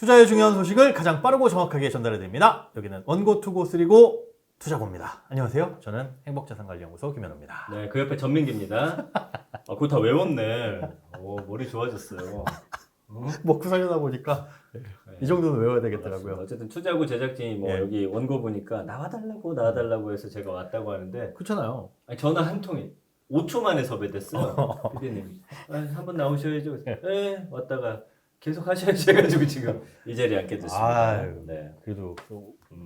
투자의 중요한 소식을 가장 빠르고 정확하게 전달해드립니다. 여기는 원고 투고 쓰리고 투자고입니다. 안녕하세요. 저는 행복자산관리연구소 김현우입니다. 네, 그 옆에 전민기입니다. 그거 다 외웠네. 머리 좋아졌어요. 먹고 살려다 보니까 이 정도는 외워야 되겠더라고요. 어쨌든 투자고 제작진이 뭐 예. 여기 원고 보니까 나와달라고 해서 제가 왔다고 하는데 그렇잖아요. 아니, 전화 한 통이 5초 만에 섭외됐어요. PD님. 한번 나오셔야죠. 네, 왔다가 계속 하셔야지 해가지고 지금 이 자리에 앉게 됐습니다. 아유, 네. 그래도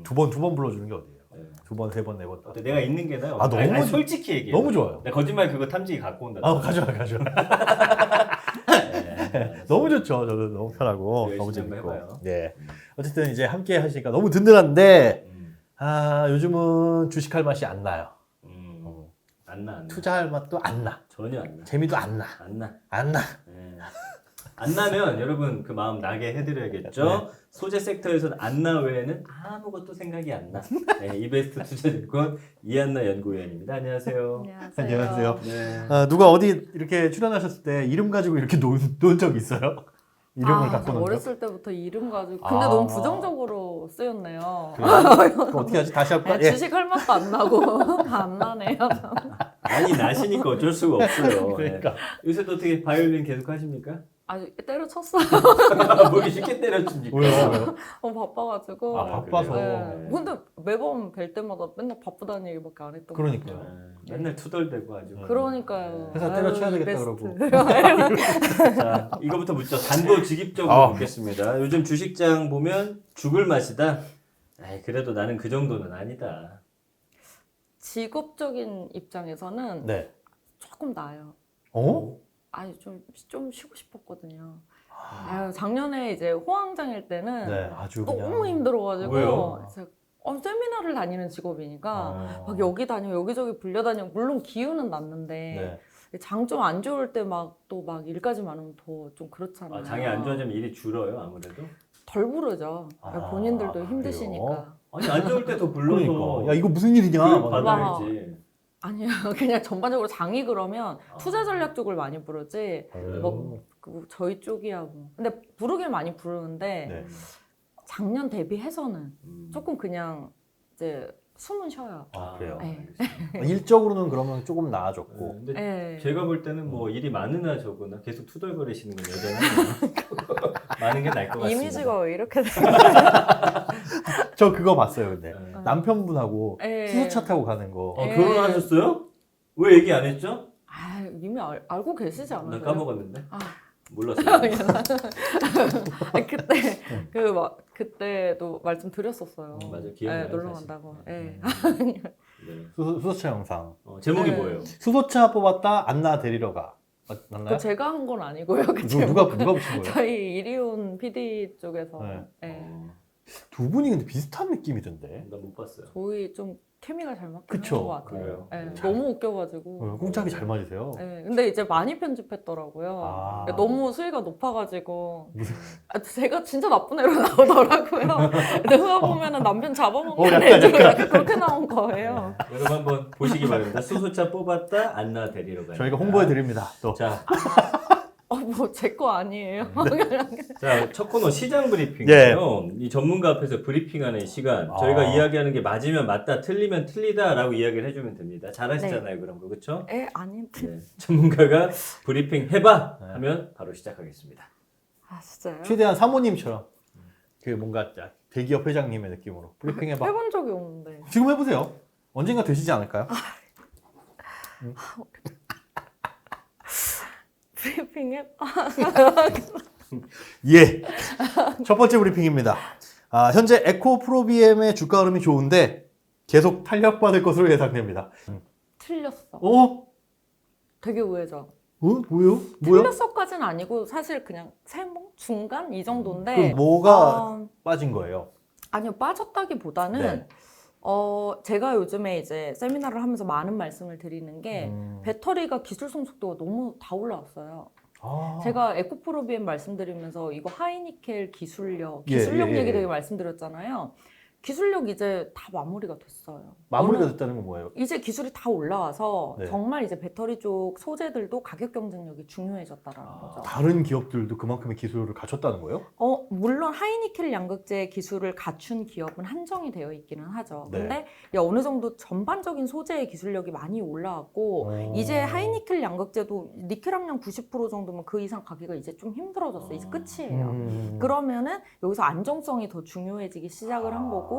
두 번 불러주는 게 어디예요? 네. 두 번, 세 번, 네 번. 어때? 내가 있는 게 나아요. 너무 아니, 솔직히 얘기해. 너무 좋아요. 나 거짓말 그거 탐지기 갖고 온다. 가져와. 네, 너무 좋죠. 저도 너무 편하고 열심히 너무 한번 재밌고. 해봐요. 네. 어쨌든 이제 함께 하시니까 너무 든든한데 음. 요즘은 주식할 맛이 안 나요. 안 나. 투자할 맛도 안 나. 전혀 안 나. 재미도 안 나. 안 나. 안 나. 네. 안 나면 여러분 그 마음 나게 해드려야겠죠. 네. 소재 섹터에서는 안 나 외에는 아무것도 생각이 안 나. 네, 이베스트 투자증권 이한나 연구위원입니다. 안녕하세요. 안녕하세요. 네. 누가 어디 이렇게 출연하셨을 때 이름 가지고 이렇게 논 적 있어요? 이름을 갖고 논 적? 어렸을 때부터 이름 가지고 근데 너무 부정적으로 쓰였네요. 그럼 어떻게 하지? 다시 할까? 네, 주식 할 맛도 안 나고 다 안 나네요. 많이 나시니까 어쩔 수가 없어요. 그러니까. 네. 요새도 어떻게 바이올린 계속 하십니까? 때려쳤어요. 뭐 이렇게 쉽게 때려줍니까? 왜요? 바빠가지고. 바빠서. 네. 근데 매번 뵐 때마다 맨날 바쁘다는 얘기밖에 안 했던 것 그러니까요. 같아요. 맨날 투덜대고 아주. 그러니까요. 회사 때려쳐야 되겠다 베스트. 그러고. 자, 이거부터 묻죠. 단도직입적으로 묻겠습니다. 요즘 주식장 보면 죽을 맛이다. 에이, 그래도 나는 그 정도는 아니다. 직업적인 입장에서는 네. 조금 나아요. 좀 쉬고 싶었거든요. 작년에 이제 호황장일 때는 네, 아주 그냥. 너무 힘들어가지고 왜요? 제가 세미나를 다니는 직업이니까 아. 막 여기 다니고 여기저기 불려다니고 물론 기운은 났는데 네. 장 좀 안 좋을 때 막 또 막 일까지 많으면 더 좀 그렇잖아요. 장이 안 좋아지면 일이 줄어요, 아무래도. 덜 부르죠. 본인들도 그래요? 힘드시니까. 아니, 안 좋을 때 더 불러서. 그러니까. 야, 이거 무슨 일이냐? 교육 막 받아야지. 아니요, 그냥 전반적으로 장이 그러면 투자 전략 쪽을 많이 부르지. 그래요? 저희 쪽이야 뭐. 근데 부르긴 많이 부르는데 네. 작년 대비해서는 음. 조금 그냥 이제 숨은 쉬어요. 그래요? 네. 일적으로는 그러면 조금 나아졌고. 근데 네. 제가 볼 때는 뭐 일이 많으나 적으나 계속 투덜거리시는 건 여전히 많은 게 나을 것 같습니다. 이미지가 왜 이렇게 돼? 저 그거 봤어요, 근데. 네. 남편분하고 네. 수소차 타고 가는 거. 네. 결혼하셨어요? 왜 얘기 안 했죠? 이미 알고 계시지 않아요? 나 까먹었는데. 아. 몰랐어요. 그때 그때도 말씀드렸었어요. 맞아, 기억나요. 놀러 사실. 간다고. 네. 네. 네. 수소차 영상. 제목이 네. 뭐예요? 수소차 뽑았다, 안나 데리러 가. 맞나요? 그거 제가 한 건 아니고요. 누가 붙인 거예요? 저희 이리온 PD 쪽에서. 네. 네. 두 분이 근데 비슷한 느낌이던데. 나 못 봤어요. 저희 좀 케미가 잘 맞긴 그쵸? 한것 같아요. 그래요? 네, 잘- 너무 웃겨가지고. 꽁짝이 잘 맞으세요. 네, 근데 이제 많이 편집했더라고요. 아. 너무 수위가 높아가지고. 무슨- 제가 진짜 나쁜 애로 나오더라고요. 내가 보면은 남편 잡아먹는 약간, 애들 약간 그렇게 나온 거예요. 여러분 한번 보시기 바랍니다. 수소차 뽑았다, 안나 데리러 가요. 저희가 홍보해 드립니다. 또. 자, 뭐 제 거 아니에요. 자, 첫 코너 시장 브리핑이에요. 예. 이 전문가 앞에서 브리핑하는 시간. 저희가 이야기하는 게 맞으면 맞다, 틀리면 틀리다라고 이야기를 해주면 됩니다. 잘하시잖아요, 그런 거, 그렇죠? 아닌데. 네. 전문가가 브리핑 해봐 네. 하면 바로 시작하겠습니다. 진짜요? 최대한 사모님처럼 그 뭔가 대기업 회장님의 느낌으로 브리핑 해봐. 해본 적이 없는데. 지금 해보세요. 언젠가 되시지 않을까요? 브리핑 해봐. 예. 첫 번째 브리핑입니다. 현재 에코 프로비엠의 주가 흐름이 좋은데 계속 탄력받을 것으로 예상됩니다. 틀렸어. 되게 의외죠. 뭐요? 틀렸어까지는 아니고 사실 그냥 세모 중간 이 정도인데. 그럼 뭐가 빠진 거예요? 아니요, 빠졌다기보다는 네. 제가 요즘에 이제 세미나를 하면서 많은 말씀을 드리는 게 배터리가 기술 성숙도가 너무 다 올라왔어요. 제가 에코프로비엠 말씀드리면서 이거 하이니켈 기술력 예. 얘기 되게 말씀드렸잖아요. 기술력 이제 다 마무리가 됐어요. 마무리가 어느- 됐다는 건 뭐예요? 이제 기술이 다 올라와서 네. 정말 이제 배터리 쪽 소재들도 가격 경쟁력이 중요해졌다라는 거죠. 다른 기업들도 그만큼의 기술을 갖췄다는 거예요? 물론 하이니켈 양극재 기술을 갖춘 기업은 한정이 되어 있기는 하죠. 네. 근데 이제 어느 정도 전반적인 소재의 기술력이 많이 올라왔고 이제 하이니켈 양극재도 니켈 함량 90% 정도면 그 이상 가기가 이제 좀 힘들어졌어요. 이제 끝이에요. 그러면은 여기서 안정성이 더 중요해지기 시작을 한 거고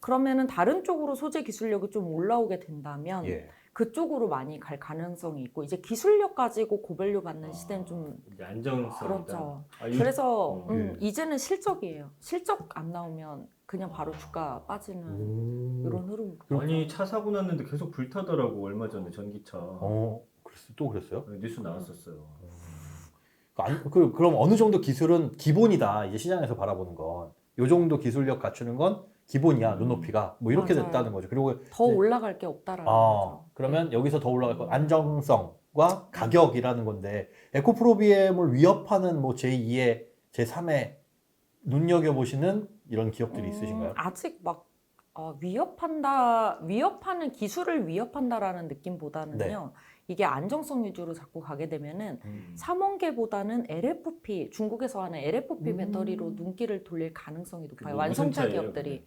그러면은 다른 쪽으로 소재 기술력이 좀 올라오게 된다면 예. 그쪽으로 많이 갈 가능성이 있고 이제 기술력 가지고 고밸류 받는 시대는 좀 이제 안정성이다. 그렇죠. 아, 이- 그래서 예. 이제는 실적이에요. 실적 안 나오면 그냥 바로 주가 빠지는 이런 흐름. 아니 차 사고 났는데 계속 불타더라고 얼마 전에 전기차. 또 그랬어요? 뉴스 나왔었어요. 그럼 어느 정도 기술은 기본이다. 이제 시장에서 바라보는 건. 요 정도 기술력 갖추는 건 기본이야. 눈높이가. 뭐 이렇게 맞아요. 됐다는 거죠. 그리고 더 이제- 올라갈 게 없다라는 거죠. 그러면 여기서 더 올라갈 건 안정성과 가격이라는 건데 에코프로비엠을 위협하는 뭐 제2의 제3의 눈여겨보시는 이런 기업들이 있으신가요? 아직 막 위협하는 기술을 위협한다라는 느낌보다는요. 네. 이게 안정성 위주로 자꾸 가게 되면은 음. 삼원계보다는 LFP 중국에서 하는 LFP 배터리로 눈길을 돌릴 가능성이 높아요. 그게 완성차 무슨 차이예요, 기업들이.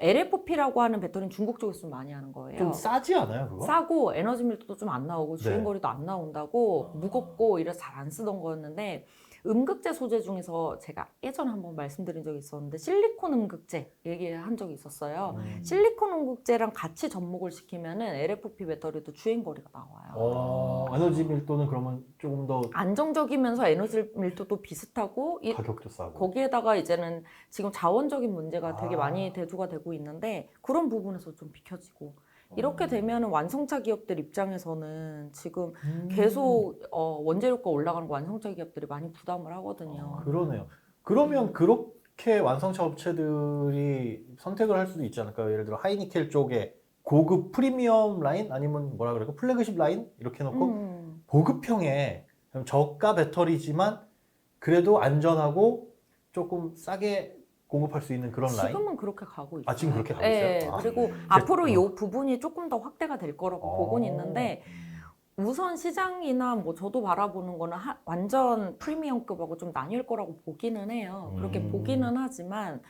LFP라고 하는 배터리는 중국 쪽에서 좀 많이 하는 거예요. 좀 싸지 않아요, 그거? 싸고 에너지 밀도도 좀 안 나오고 네. 주행거리도 안 나온다고 아. 무겁고 이래서 잘 안 쓰던 거였는데 음극재 소재 중에서 제가 예전에 한번 말씀드린 적이 있었는데 실리콘 음극재 얘기한 적이 있었어요. 실리콘 음극재랑 같이 접목을 시키면은 LFP 배터리도 주행거리가 나와요. 에너지 밀도는 그러면 조금 더 안정적이면서 에너지 밀도도 비슷하고 가격도 싸고. 거기에다가 이제는 지금 자원적인 문제가 되게 아. 많이 대두가 되고 있는데 그런 부분에서 좀 비켜지고 이렇게 되면은 완성차 기업들 입장에서는 지금 계속 원재료가 올라가는 거 완성차 기업들이 많이 부담을 하거든요. 그러네요. 그러면 그렇게 완성차 업체들이 선택을 할 수도 있지 않을까요? 예를 들어 하이니켈 쪽에 고급 프리미엄 라인 아니면 뭐라 그럴까 플래그십 라인 이렇게 해놓고 보급형에 저가 배터리지만 그래도 안전하고 조금 싸게 공급할 수 있는 그런 라인? 지금은 그렇게 가고 있어요. 지금 그렇게 가고 네, 있어요? 그리고 앞으로 이 부분이 조금 더 확대가 될 거라고 보고는 있는데 우선 시장이나 뭐 저도 바라보는 거는 완전 프리미엄급하고 좀 나뉠 거라고 보기는 해요. 그렇게 보기는 하지만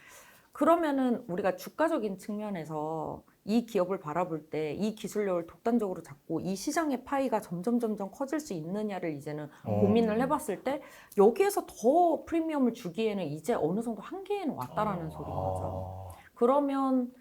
그러면은 우리가 주가적인 측면에서 이 기업을 바라볼 때 이 기술력을 독단적으로 잡고 이 시장의 파이가 점점 커질 수 있느냐를 이제는 고민을 해봤을 때 여기에서 더 프리미엄을 주기에는 이제 어느 정도 한계에는 왔다라는 소리인 거죠. 그러면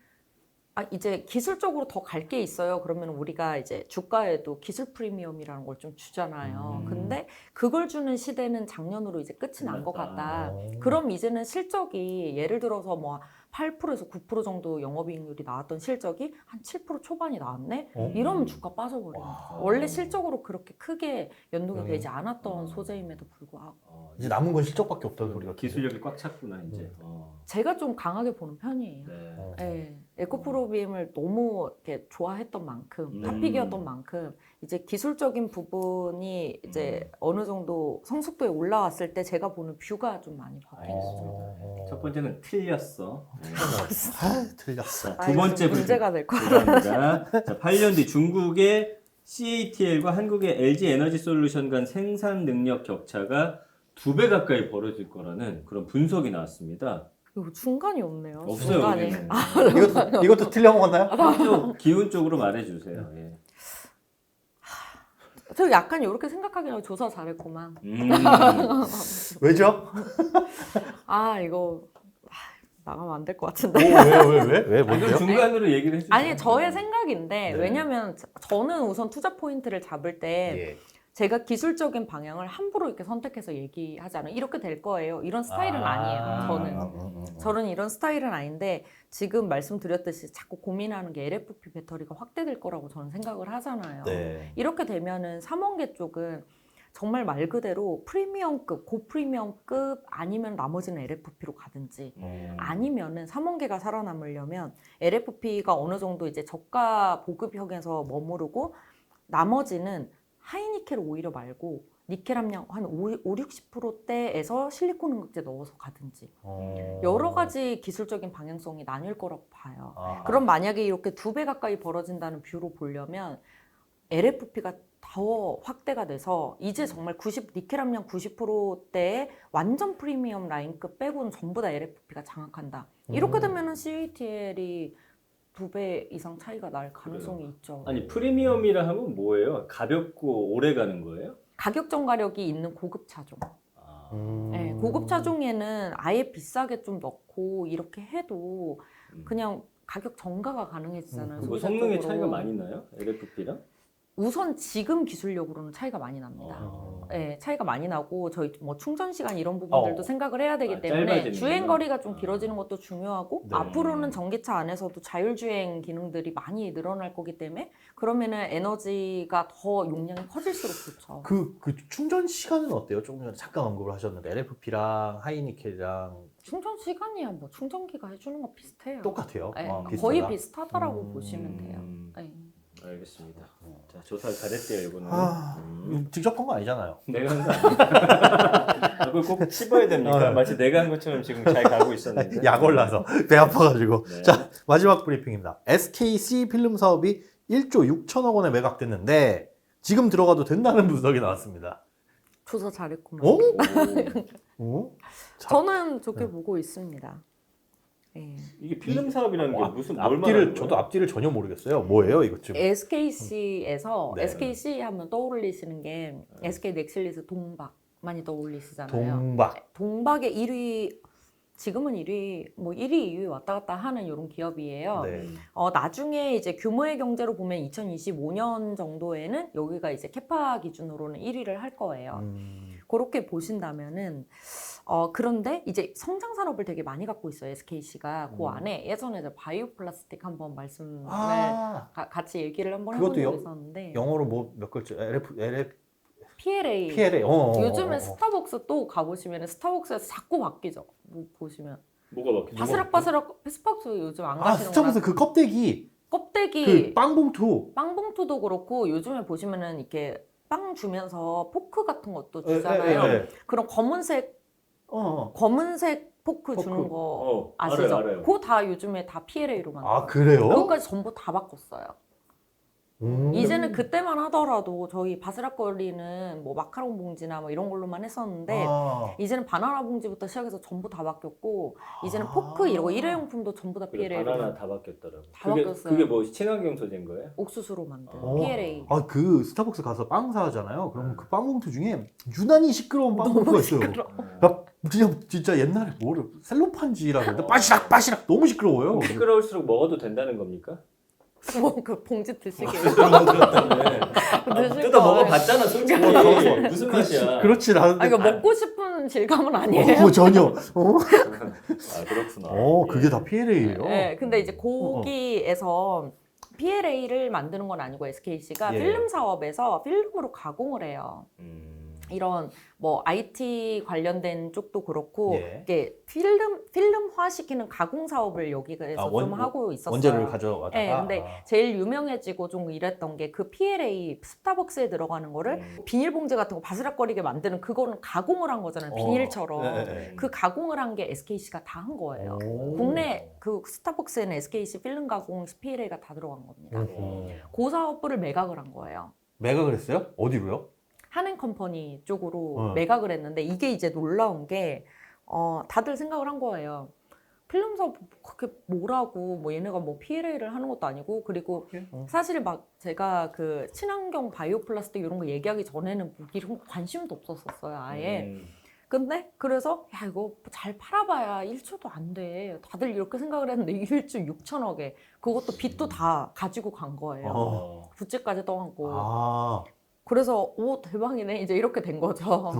이제 기술적으로 더 갈 게 있어요. 그러면 우리가 이제 주가에도 기술 프리미엄이라는 걸 좀 주잖아요. 근데 그걸 주는 시대는 작년으로 이제 끝이 난 것 같다. 그럼 이제는 실적이 예를 들어서 뭐 8%에서 9% 정도 영업이익률이 나왔던 실적이 한 7% 초반이 나왔네? 이러면 주가 빠져버려요. 원래 실적으로 그렇게 크게 연동이 되지 않았던 소재임에도 불구하고. 이제 남은 건 실적밖에 없다는 소리가 기술력이 꽉 찼구나 이제. 제가 좀 강하게 보는 편이에요. 네. 네, 에코프로비엠을 너무 이렇게 좋아했던 만큼, 탑픽이었던 만큼 이제 기술적인 부분이 이제 어느 정도 성숙도에 올라왔을 때 제가 보는 뷰가 좀 많이 바뀐 거죠. 첫 번째는 틀렸어. 틀렸어. 두 번째 문제가 될 거예요. 죄송합니다. 자, 8년 뒤 중국의 CATL과 한국의 LG 에너지 솔루션 간 생산 능력 격차가 2배 가까이 벌어질 거라는 그런 분석이 나왔습니다. 이거 중간이 없네요. 없어요. 중간이. 여기는. 이것도 틀려 먹었나요? 기운 쪽으로 말해주세요. 예. 저 약간 이렇게 생각하긴 하고 조사 잘했구만. 왜죠? 이거 나가면 안 될 것 오, 같은데. 왜? 이걸 뭔데요? 중간으로 얘기를 해주세요. 아니 저의 생각인데 네. 왜냐면 저는 우선 투자 포인트를 잡을 때 예. 제가 기술적인 방향을 함부로 이렇게 선택해서 얘기하지 않아요. 이렇게 될 거예요. 이런 스타일은 아니에요. 저는 이런 스타일은 아닌데 지금 말씀드렸듯이 자꾸 고민하는 게 LFP 배터리가 확대될 거라고 저는 생각을 하잖아요. 네. 이렇게 되면은 삼원계 쪽은 정말 말 그대로 프리미엄급, 고프리미엄급 아니면 나머지는 LFP로 가든지 아니면은 삼원계가 살아남으려면 LFP가 어느 정도 이제 저가 보급형에서 머무르고 나머지는 하이니켈 오히려 말고 니켈 함량 한 60%대에서 실리콘 음극재 넣어서 가든지 어. 여러 가지 기술적인 방향성이 나뉠 거라고 봐요. 아. 그럼 만약에 이렇게 2배 가까이 벌어진다는 뷰로 보려면 LFP가 더 확대가 돼서 이제 정말 니켈 함량 90%대의 완전 프리미엄 라인급 빼고는 전부 다 LFP가 장악한다. 이렇게 되면은 CATL이 2배 이상 차이가 날 가능성이 있죠. 아니 프리미엄이라 하면 뭐예요? 가볍고 오래 가는 거예요? 가격 전가력이 있는 고급 차종. 아, 네, 고급 차종에는 아예 비싸게 좀 넣고 이렇게 해도 그냥 가격 전가가 가능해지잖아요. 뭐 소비자 성능의 쪽으로. 차이가 많이 나요? LFP랑? 우선 지금 기술력으로는 차이가 많이 납니다. 네, 차이가 많이 나고 저희 뭐 충전 시간 이런 부분들도 생각을 해야 되기 때문에 짧아지는구나. 주행 거리가 좀 길어지는 것도 중요하고 네. 앞으로는 전기차 안에서도 자율주행 기능들이 많이 늘어날 거기 때문에 그러면은 에너지가 더 용량이 커질수록 좋죠. 그 충전 시간은 어때요? 조금 전에 잠깐 언급을 하셨는데 LFP랑 하이니켈이랑 충전 시간이야 뭐 충전기가 해주는 거 비슷해요. 똑같아요. 네, 비슷하다? 거의 비슷하다라고 보시면 돼요. 네. 알겠습니다. 자, 조사 잘했대요, 이거는. 직접 한 거 아니잖아요. 내가 한 거 아니야. 그걸 꼭 씹어야 됩니까? 마치 내가 한 것처럼 지금 잘 가고 있었는데. 약 올라서 배 아파가지고. 네. 자, 마지막 브리핑입니다. SKC 필름 사업이 1조 6천억 원에 매각됐는데 지금 들어가도 된다는 분석이 나왔습니다. 조사 잘했구만. 어? 어? 저는 좋게 보고 있습니다. 네. 이게 필름 사업이라는 게 무슨 뭘 말하는 앞뒤를 거예요? 저도 앞뒤를 전혀 모르겠어요. 뭐예요, 이거 지금? SKC에서 네. SKC 하면 떠올리시는 게 SK 넥실리스 동박 많이 떠올리시잖아요. 동박. 동박의 1위 지금은 1위 뭐 1위, 2위 왔다 갔다 하는 이런 기업이에요. 네. 나중에 이제 규모의 경제로 보면 2025년 정도에는 여기가 이제 캐파 기준으로는 1위를 할 거예요. 그렇게 보신다면은 그런데 이제 성장 산업을 되게 많이 갖고 있어요. SKC가 그 안에 예전에 이제 바이오 플라스틱 한번 말씀을 같이 얘기를 한번 해본 적이 있었는데 영어로 뭐 몇 글자? LF PLA. PLA. 요즘에 스타벅스 또 가보시면 스타벅스에서 자꾸 바뀌죠. 뭐 보시면 뭐가 바뀌죠? 바스락바스락 스타벅스 요즘 안 가시는 스타벅스 그 껍데기. 껍데기 그 빵봉투. 빵봉투도 그렇고 요즘에 보시면은 이렇게 빵 주면서 포크 같은 것도 주잖아요. 예. 그런 검은색 포크 주는 거 아시죠? 알아요. 그거 다 요즘에 다 PLA로 만들어요. 아, 그래요? 그것까지 전부 다 바꿨어요. 이제는 그때만 하더라도 저희 바스락거리는 뭐 마카롱 봉지나 뭐 이런 걸로만 했었는데 이제는 바나나 봉지부터 시작해서 전부 다 바뀌었고 이제는 포크 이러고 일회용품도 전부 다 그래, PLA로 바나나 다 바뀌었더라고. 다 바뀌었어요. 그게 뭐 친환경 소재인 거예요? 옥수수로 만든 어. PLA. 그 스타벅스 가서 빵 사잖아요. 그러면 그 빵봉투 중에 유난히 시끄러운 빵봉투가 있어요. 나 진짜 옛날에 뭐를 셀로판지라고 했는데 빠시락 너무 시끄러워요. 시끄러울수록 먹어도 된다는 겁니까? 그 봉지 드시게. 뜯어 먹어봤잖아, 솔직히. 무슨 맛이야? 그렇지 않은데. 이거 먹고 싶은 질감은 아니에요. 전혀. 아, 그렇구나. 그게 다 PLA예요. 네, 근데 이제 거기에서 PLA를 만드는 건 아니고 SKC가 예. 필름 사업에서 필름으로 가공을 해요. 이런 뭐 IT 관련된 쪽도 그렇고 예. 이게 필름화 시키는 가공 사업을 여기에서 좀 하고 있었어요. 원재료를 가져와다가. 네, 근데 제일 유명해지고 좀 이랬던 게 그 PLA 스타벅스에 들어가는 거를 비닐봉지 같은 거 바스락거리게 만드는 그거는 가공을 한 거잖아요. 비닐처럼. 네. 그 가공을 한 게 SKC가 다 한 거예요. 국내 그 스타벅스에는 SKC 필름 가공 PLA가 다 들어간 겁니다. 그 사업부를 매각을 한 거예요. 매각을 했어요? 어디로요? 한앤컴퍼니 쪽으로 매각을 했는데 이게 이제 놀라운 게 다들 생각을 한 거예요. 필름 사업 그렇게 뭐라고 뭐 얘네가 뭐 PLA를 하는 것도 아니고 그리고 사실 막 제가 그 친환경 바이오 플라스틱 이런 거 얘기하기 전에는 뭐 이런 거 관심도 없었어요 아예. 근데 그래서 야 이거 잘 팔아봐야 1조도 안 돼. 다들 이렇게 생각을 했는데 1조 6천억에 그것도 빚도 다 가지고 간 거예요. 부채까지 떠안고. 그래서 오 대박이네 이제 이렇게 된 거죠.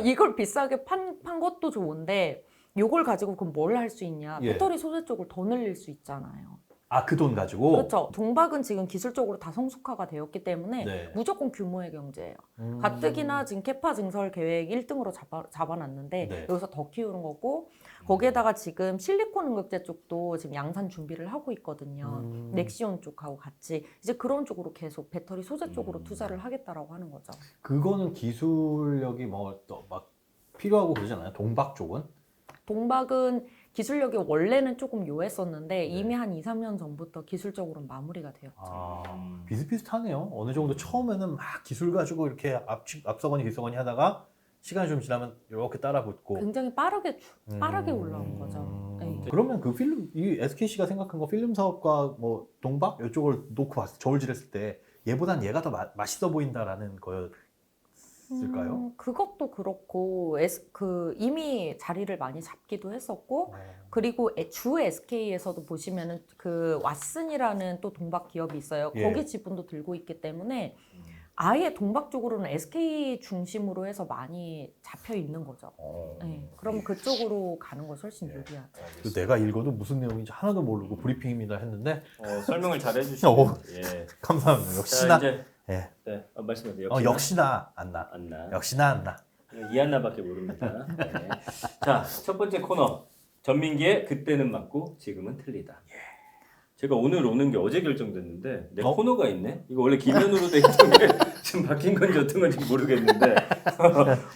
이걸 비싸게 판 것도 좋은데 이걸 가지고 그럼 뭘 할 수 있냐. 배터리 소재 쪽을 더 늘릴 수 있잖아요. 그 돈 가지고? 그렇죠. 동박은 지금 기술적으로 다 성숙화가 되었기 때문에 무조건 규모의 경제예요. 가뜩이나 지금 캐파 증설 계획 1등으로 잡아놨는데 여기서 더 키우는 거고 거기에다가 지금 실리콘 음극재 쪽도 지금 양산 준비를 하고 있거든요. 넥시온 쪽하고 같이 이제 그런 쪽으로 계속 배터리 소재 쪽으로 투자를 하겠다라고 하는 거죠. 그거는 기술력이 뭐 또 막 필요하고 그러잖아요. 동박 쪽은. 동박은 기술력이 원래는 조금 요했었는데 이미 한 2, 3년 전부터 기술적으로 마무리가 되었죠. 아, 비슷비슷하네요. 어느 정도 처음에는 막 기술 가지고 이렇게 앞서거니 뒤서거니 하다가 시간이 좀 지나면 이렇게 따라붙고. 굉장히 빠르게 올라온 거죠. 네. 그러면 그 필름, 이 SKC가 생각한 거 필름 사업과 뭐 동박 이쪽을 놓고 봤을 저울질했을 때 얘보단 얘가 더 맛있어 보인다라는 거였을까요? 그것도 그렇고 이미 자리를 많이 잡기도 했었고 그리고 주 SK에서도 보시면은 그 왓슨이라는 또 동박 기업이 있어요. 예. 거기 지분도 들고 있기 때문에 아예 동박 쪽으로는 SK 중심으로 해서 많이 잡혀 있는 거죠. 네. 그럼 그쪽으로 가는 것이 훨씬 유리하죠. 그 내가 읽어도 무슨 내용인지 하나도 모르고 브리핑입니다 했는데 설명을 잘 해주시네요. 예. 감사합니다. 자, 역시나 이제 예. 네, 말씀하세요. 역시나 안 나. 안 나. 역시나 안 나. 이한나밖에 모릅니다. 네. 자, 첫 번째 코너. 전민기의 그때는 맞고 지금은 틀리다. 제가 오늘 오는 게 어제 결정됐는데 내 코너가 있네? 이거 원래 기면으로 돼 있던 게 지금 바뀐 건지 어떤 건지 모르겠는데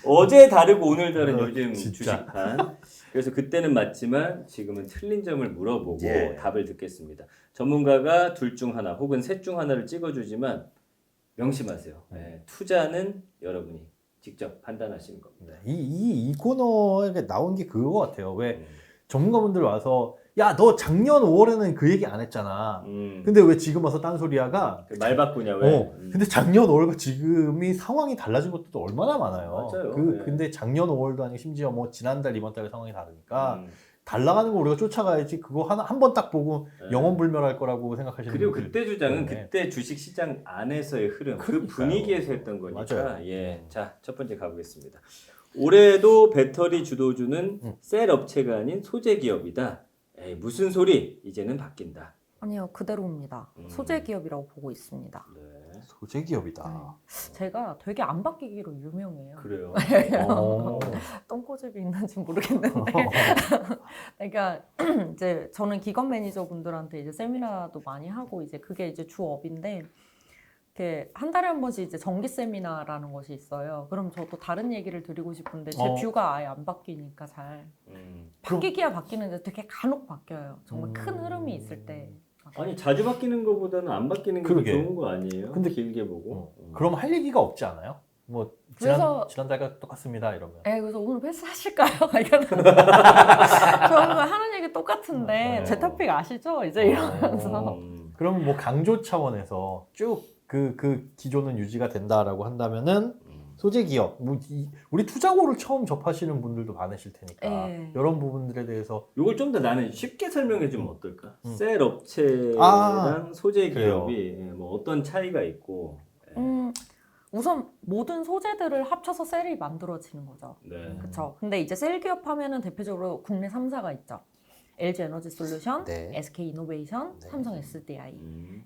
어제 다르고 오늘 다른 요즘 진짜. 주식판. 그래서 그때는 맞지만 지금은 틀린 점을 물어보고 답을 듣겠습니다. 전문가가 둘 중 하나 혹은 셋 중 하나를 찍어주지만 명심하세요. 네, 투자는 여러분이 직접 판단하시는 겁니다. 이 코너에 나온 게 그거 같아요. 왜 전문가분들 와서 야, 너 작년 5월에는 그 얘기 안 했잖아. 근데 왜 지금 와서 딴소리야가 말 바꾸냐 왜? 근데 작년 5월과 지금이 상황이 달라진 것도 얼마나 많아요. 맞아요. 근데 작년 5월도 아니고 심지어 뭐 지난달 이번 달의 상황이 다르니까 달 나가는 거 우리가 쫓아가야지. 그거 한 번 딱 보고 영원불멸할 거라고 생각하시는 그리고 분들. 그때 주장은 그때 주식 시장 안에서의 흐름, 그 분위기에서 했던 거니까. 맞아요. 예, 자, 첫 번째 가보겠습니다. 올해도 배터리 주도주는 셀 업체가 아닌 소재 기업이다. 에이, 무슨 소리? 이제는 바뀐다. 아니요, 그대로입니다. 소재 기업이라고 보고 있습니다. 네. 소재 기업이다. 제가 되게 안 바뀌기로 유명해요. 그래요. 똥꼬집이 있는지 모르겠는데. 그러니까 이제 저는 기관 매니저분들한테 이제 세미나도 많이 하고 이제 그게 이제 주업인데 이렇게 한 달에 한 번씩 이제 정기 세미나라는 것이 있어요. 그럼 저도 다른 얘기를 드리고 싶은데 제 뷰가 아예 안 바뀌니까 잘 바뀌기야 바뀌는데 되게 간혹 바뀌어요. 정말 큰 흐름이 있을 때. 아니 자주 바뀌는 것보다는 안 바뀌는 게 더 그러게. 좋은 거 아니에요? 근데 길게 보고. 그럼 할 얘기가 없지 않아요? 뭐 지난달과 똑같습니다 이러면. 그래서 오늘 패스하실까요? 저는 하는 얘기 똑같은데 제 토픽 아시죠? 이제 이러면서. 그럼 뭐 강조 차원에서 쭉 그 기조는 유지가 된다라고 한다면은 소재 기업, 뭐 우리 투자고를 처음 접하시는 분들도 많으실 테니까 이런 부분들에 대해서 이걸 좀 더 나는 쉽게 설명해 주면 어떨까? 셀 업체랑 소재 기업이 뭐 어떤 차이가 있고. 우선 모든 소재들을 합쳐서 셀이 만들어지는 거죠. 네. 그렇죠. 근데 이제 셀 기업 하면은 대표적으로 국내 3사가 있죠. LG 에너지 솔루션, SK 이노베이션, 삼성 SDI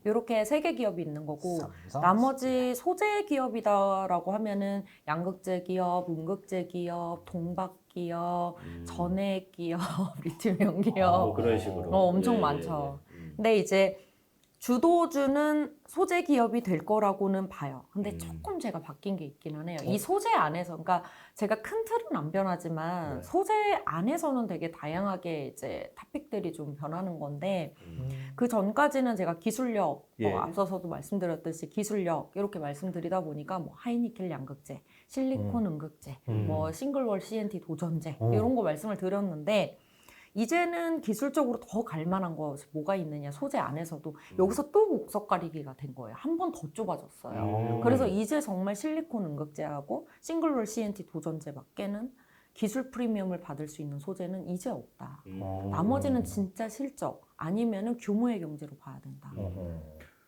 이렇게 3개 기업이 있는 거고 나머지 소재 기업이다라고 하면은 양극재 기업, 음극재 기업, 동박 기업, 전해 기업, 리튬이온 기업 그런 식으로 엄청 많죠. 근데 이제 주도주는 소재 기업이 될 거라고는 봐요. 근데 조금 제가 바뀐 게 있기는 해요. 이 소재 안에서, 그러니까 제가 큰 틀은 안 변하지만 소재 안에서는 되게 다양하게 이제 토픽들이 좀 변하는 건데 그 전까지는 제가 기술력, 앞서서도 말씀드렸듯이 기술력 이렇게 말씀드리다 보니까 뭐 하이니켈 양극재, 실리콘 음극재, 뭐 싱글월 CNT 도전재 이런 거 말씀을 드렸는데 이제는 기술적으로 더 갈만한 것이 뭐가 있느냐 소재 안에서도 여기서 또 목석 가리기가 된 거예요. 한 번 더 좁아졌어요. 그래서 이제 정말 실리콘 음극재하고 싱글롤 CNT 도전재밖에는 기술 프리미엄을 받을 수 있는 소재는 이제 없다. 나머지는 진짜 실적 아니면은 규모의 경제로 봐야 된다.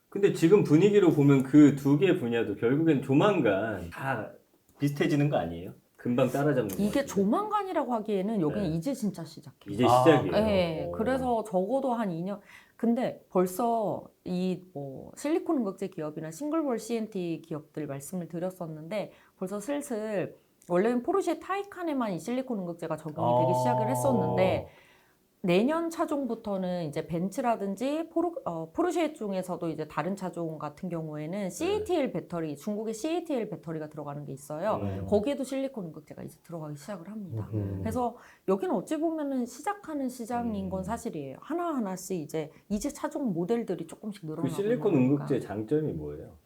근데 지금 분위기로 보면 그 두 개 분야도 결국엔 조만간 다 비슷해지는 거 아니에요? 금방 따라잡는 거 이게 조만간이라고 하기에는 여기는 이제 진짜 시작해요. 이제 시작이에요. 네, 그래서 적어도 한 2년. 근데 벌써 이 뭐 실리콘 음극재 기업이나 싱글볼 CNT 기업들 말씀을 드렸었는데 벌써 슬슬 원래는 포르쉐 타이칸에만 이 실리콘 음극재가 적용이 되기 시작을 했었는데 내년 차종부터는 이제 벤츠라든지 포르쉐 중에서도 이제 다른 차종 같은 경우에는 CATL 배터리, 중국의 CATL 배터리가 들어가는 게 있어요. 거기에도 실리콘 음극재가 이제 들어가기 시작을 합니다. 그래서 여기는 어찌 보면은 시작하는 시장인 건 사실이에요. 하나하나씩 이제 차종 모델들이 조금씩 늘어나고 그 실리콘 있는 음극재 거니까. 장점이 뭐예요?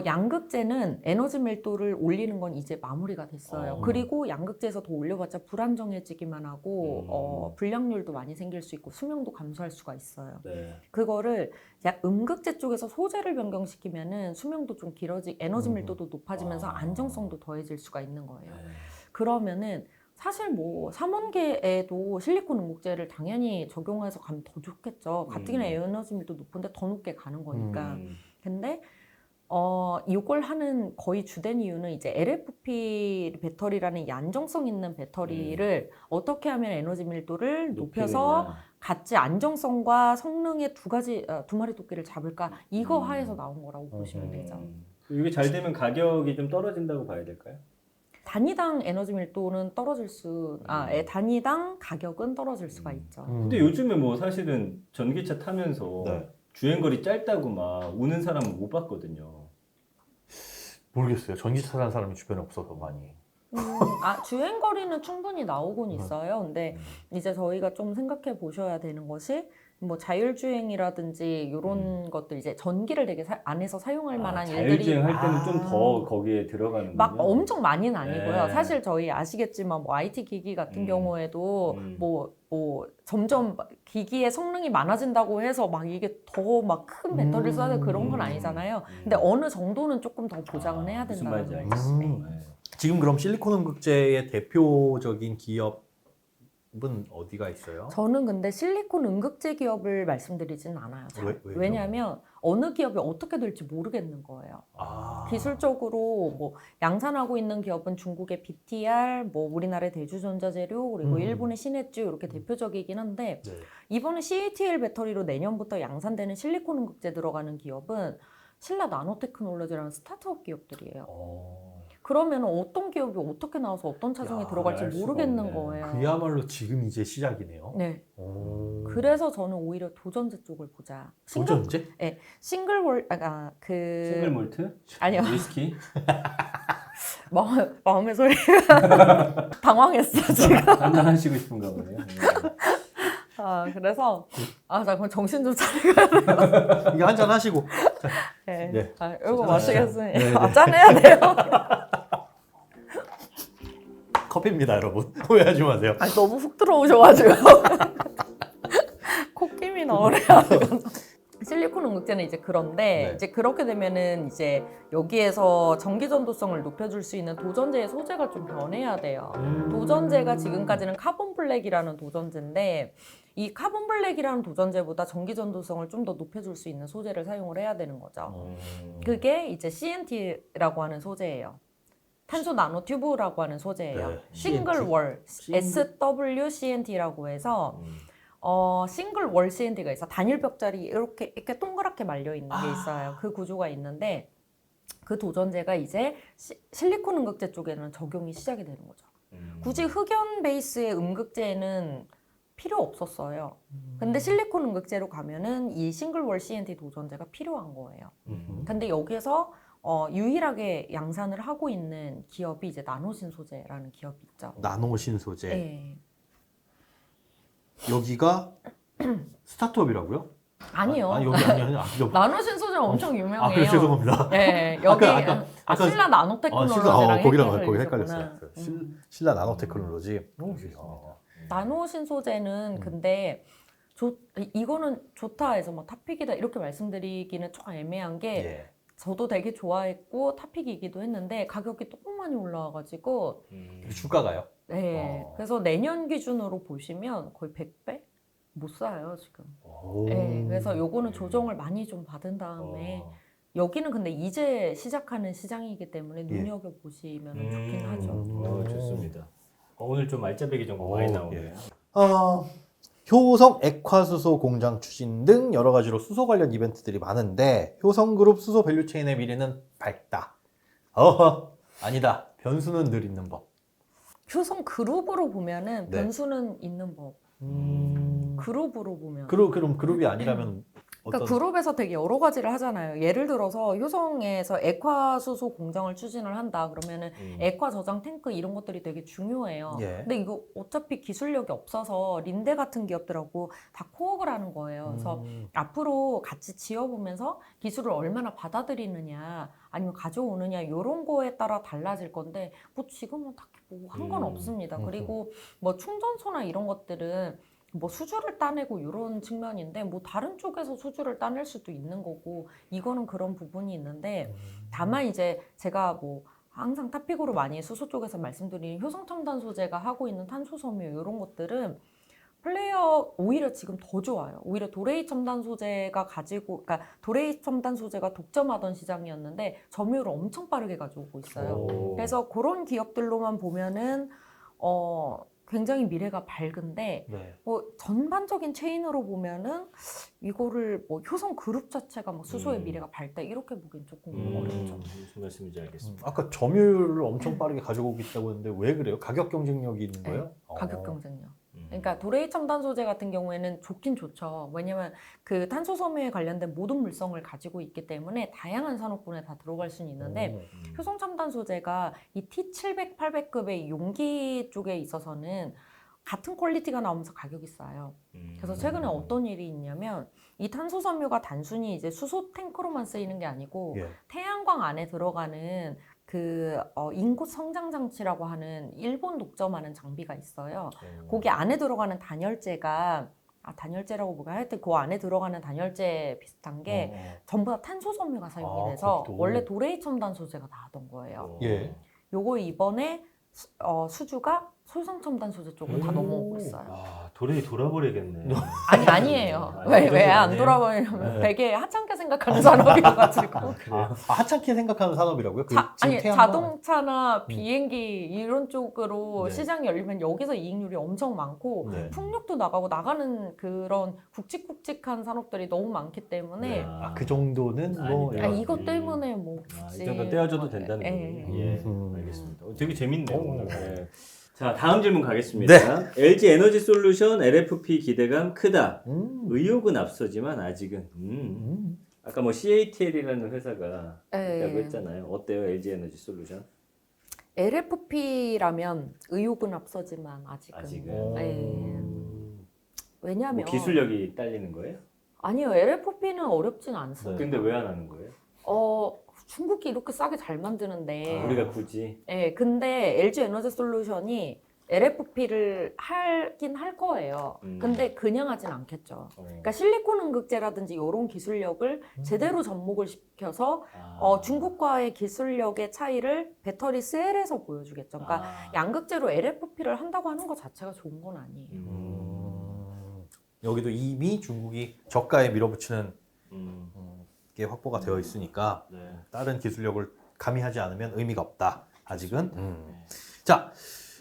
양극재는 에너지 밀도를 올리는 건 이제 마무리가 됐어요. 그리고 양극재에서 더 올려봤자 불안정해지기만 하고 불량률도 많이 생길 수 있고 수명도 감소할 수가 있어요. 네. 그거를 음극재 쪽에서 소재를 변경시키면은 수명도 좀 에너지 밀도도 높아지면서 안정성도 더해질 수가 있는 거예요. 네. 그러면은 사실 뭐 삼원계에도 실리콘 음극재를 당연히 적용해서 가면 더 좋겠죠. 가뜩이나 에너지 밀도 높은데 더 높게 가는 거니까. 근데 이걸 하는 거의 주된 이유는 이제 LFP 배터리라는 이 안정성 있는 배터리를 어떻게 하면 에너지 밀도를 높여서 같이 안정성과 성능의 두 마리 토끼를 잡을까 이거 하에서 나온 거라고 보시면 되죠. 이게 잘 되면 가격이 좀 떨어진다고 봐야 될까요? 단위당 에너지 밀도는 단위당 가격은 떨어질 수가 있죠. 근데 요즘에 뭐 사실은 전기차 타면서 네. 주행거리 짧다고 막 우는 사람은 못 봤거든요. 모르겠어요. 전기차 타는 사람이 주변에 없어서 많이. 주행거리는 충분히 나오곤 있어요. 근데 이제 저희가 좀 생각해 보셔야 되는 것이 뭐 자율주행이라든지 이런 것들 이제 전기를 되게 안에서 사용할 만한 일들이 자율주행 할 때는 좀 더 거기에 들어가는 막 엄청 많이는 아니고요. 네. 사실 저희 아시겠지만 뭐 IT 기기 같은 경우에도 뭐 점점 기기의 성능이 많아진다고 해서 막 이게 더 막 큰 배터리를 써야 돼 그런 건 아니잖아요. 근데 어느 정도는 조금 더 보장은 해야 무슨 된다는 말인지 거죠. 알겠습니다. 네. 지금 그럼 실리콘 음극재의 대표적인 기업은 어디가 있어요? 저는 근데 실리콘 음극재 기업을 말씀드리지는 않아요. 잘. 왜요? 왜냐하면 어느 기업이 어떻게 될지 모르겠는 거예요. 기술적으로 뭐 양산하고 있는 기업은 중국의 BTR, 뭐 우리나라의 대주전자재료, 그리고 일본의 신해주 이렇게 대표적이긴 한데 네. 이번에 CATL 배터리로 내년부터 양산되는 실리콘 음극재 들어가는 기업은 신라 나노테크놀로지라는 스타트업 기업들이에요. 그러면 어떤 기업이 어떻게 나와서 어떤 차종에 들어갈지 알 수가 모르겠는 없네. 거예요. 그야말로 지금 이제 시작이네요. 네. 오. 그래서 저는 오히려 도전제 쪽을 보자. 도전제? 네, 싱글 몰트? 아니요. 위스키? 마음의 소리가 당황했어 지금. 한잔 하시고 싶은가 보네요. 그래서 자 그럼 정신 좀 차리고. 이거 한잔 하시고. 네. 네. 이거 마시겠으니 네. 짠해야 돼요. 커피입니다, 여러분. 오해하지 마세요. 너무 훅 들어오셔가지고 콧김이 나오래요. 실리콘 음극재는 이제 그런데 네. 이제 그렇게 되면은 이제 여기에서 전기 전도성을 높여줄 수 있는 도전제의 소재가 좀 변해야 돼요. 도전제가 지금까지는 카본 블랙이라는 도전제인데 이 카본 블랙이라는 도전제보다 전기 전도성을 좀 더 높여줄 수 있는 소재를 사용을 해야 되는 거죠. 그게 이제 CNT라고 하는 소재예요. 탄소 나노 튜브라고 하는 소재예요. 네, 싱글 월 SWCNT라고 해서 싱글 월 CNT가 있어. 단일 벽자리 이렇게 동그랗게 말려 있는 게 있어요. 그 구조가 있는데 그 도전제가 이제 실리콘 음극재 쪽에는 적용이 시작이 되는 거죠. 굳이 흑연 베이스의 음극재는 필요 없었어요. 근데 실리콘 음극재로 가면은 이 싱글 월 CNT 도전제가 필요한 거예요. 근데 여기서 유일하게 양산을 하고 있는 기업이 이제 나노신소재라는 기업이 있죠. 나노신소재. 네. 여기가 스타트업이라고요? 아니요. 여기 아니요. 나노신소재 엄청 유명해요. 그래 죄송합니다. 네, 여기 아까 신라 나노테크놀로지랑 거기랑 헷갈리셨구나. 헷갈렸어요. 신라 나노테크놀로지. 나노신소재는 근데 이거는 좋다 해서 막 탑픽이다 이렇게 말씀드리기는 좀 애매한 게 저도 되게 좋아했고 탑픽이기도 했는데 가격이 너무 많이 올라와가지고 주가가요? 네, 그래서 내년 기준으로 보시면 거의 100배? 못 사요 지금. 네, 그래서 요거는 조정을 많이 좀 받은 다음에 여기는 근데 이제 시작하는 시장이기 때문에 눈여겨보시면 좋긴 하죠. 좋습니다. 오늘 좀 알짜배기 정보 많이 나오네요. 효성 액화수소 공장 추진 등 여러 가지로 수소 관련 이벤트들이 많은데 효성그룹 수소 밸류체인의 미래는 밝다. 아니다. 변수는 늘 있는 법. 효성 그룹으로 보면은 네. 변수는 있는 법. 그룹으로 보면. 그럼 그룹이 아니라면 그러니까 어떤 그룹에서 되게 여러 가지를 하잖아요. 예를 들어서 효성에서 액화 수소 공정을 추진을 한다. 그러면은 액화 저장 탱크 이런 것들이 되게 중요해요. 예. 근데 이거 어차피 기술력이 없어서 린데 같은 기업들하고 다 코업을 하는 거예요. 그래서 앞으로 같이 지어보면서 기술을 얼마나 받아들이느냐 아니면 가져오느냐 이런 거에 따라 달라질 건데 뭐 지금은 딱히 뭐 한 건 없습니다. 그리고 뭐 충전소나 이런 것들은 뭐 수주를 따내고 이런 측면인데 뭐 다른 쪽에서 수주를 따낼 수도 있는 거고 이거는 그런 부분이 있는데 다만 이제 제가 뭐 항상 탑픽으로 많이 수소 쪽에서 말씀드린 효성첨단 소재가 하고 있는 탄소 섬유 이런 것들은 플레이어 오히려 지금 더 좋아요. 오히려 도레이 첨단 소재가 가지고 그러니까 도레이 첨단 소재가 독점하던 시장이었는데 점유율을 엄청 빠르게 가져오고 있어요. 오. 그래서 그런 기업들로만 보면은 굉장히 미래가 밝은데 네. 뭐 전반적인 체인으로 보면은 이거를 뭐 효성 그룹 자체가 뭐 수소의 미래가 밝다 이렇게 보기엔 조금 어렵죠. 무슨 말씀인지 알겠습니다. 아까 점유율을 엄청 빠르게 가져오고 있다고 했는데 왜 그래요? 가격 경쟁력이 있는 네, 거예요? 가격 경쟁력. 그러니까 도레이 첨단 소재 같은 경우에는 좋긴 좋죠. 왜냐면 그 탄소 섬유에 관련된 모든 물성을 가지고 있기 때문에 다양한 산업군에 다 들어갈 수는 있는데 효성 첨단 소재가 이 T700, 800급의 용기 쪽에 있어서는 같은 퀄리티가 나오면서 가격이 싸요. 그래서 최근에 어떤 일이 있냐면 이 탄소 섬유가 단순히 이제 수소 탱크로만 쓰이는 게 아니고 예. 태양광 안에 들어가는 그 인구 성장 장치라고 하는 일본 독점하는 장비가 있어요. 거기 안에 들어가는 단열재가 단열재라고 보면 하여튼 그 안에 들어가는 단열재 비슷한 게 전부 다 탄소 섬유가 사용이 돼서 거기도. 원래 도레이 첨단 소재가 나왔던 거예요. 예. 요거 이번에 수주가 효성 첨단 소재 쪽으로 다 넘어오고 있어요. 아, 도레이 돌아버리겠네. 아니에요. 아니, 왜 그런 건 안 아니에요? 돌아버리냐면 네. 되게 하찮게 생각하는 산업이어가지고. 하찮게 생각하는 산업이라고요? 지금 아니 태양광- 자동차나 비행기 이런 쪽으로 네. 시장이 열리면 여기서 이익률이 엄청 많고 네. 풍력도 나가고 나가는 그런 굵직굵직한 산업들이 너무 많기 때문에 그 정도는 뭐 아니다. 이것 때문에 뭐 이 굳이 정도 떼어줘도 된다는 예. 거군요. 예, 음. 알겠습니다. 되게 재밌네요. 오. 오늘. 예. 자, 다음 질문 가겠습니다. LG 에너지 솔루션 LFP 기대감 크다. 의욕은 앞서지만 아직은. 아까 뭐 CATL이라는 회사가 예. 있다고 했잖아요. 어때요, LG 에너지 솔루션? LFP라면 의욕은 앞서지만 아직은. 예. 왜냐하면 뭐 기술력이 딸리는 거예요? 아니요 LFP는 어렵진 않습니다. 근데 왜 안 하는 거예요? 중국이 이렇게 싸게 잘 만드는데 우리가 굳이 네, 근데 LG 에너지 솔루션이 LFP를 하긴 할 거예요. 근데 그냥 하진 않겠죠. 그러니까 실리콘 응급제라든지 이런 기술력을 제대로 접목을 시켜서 중국과의 기술력의 차이를 배터리 셀에서 보여주겠죠. 그러니까 양극재로 LFP를 한다고 하는 것 자체가 좋은 건 아니에요. 여기도 이미 중국이 저가에 밀어붙이는 게 확보가 되어 있으니까 네. 다른 기술력을 가미하지 않으면 의미가 없다. 아직은. 자,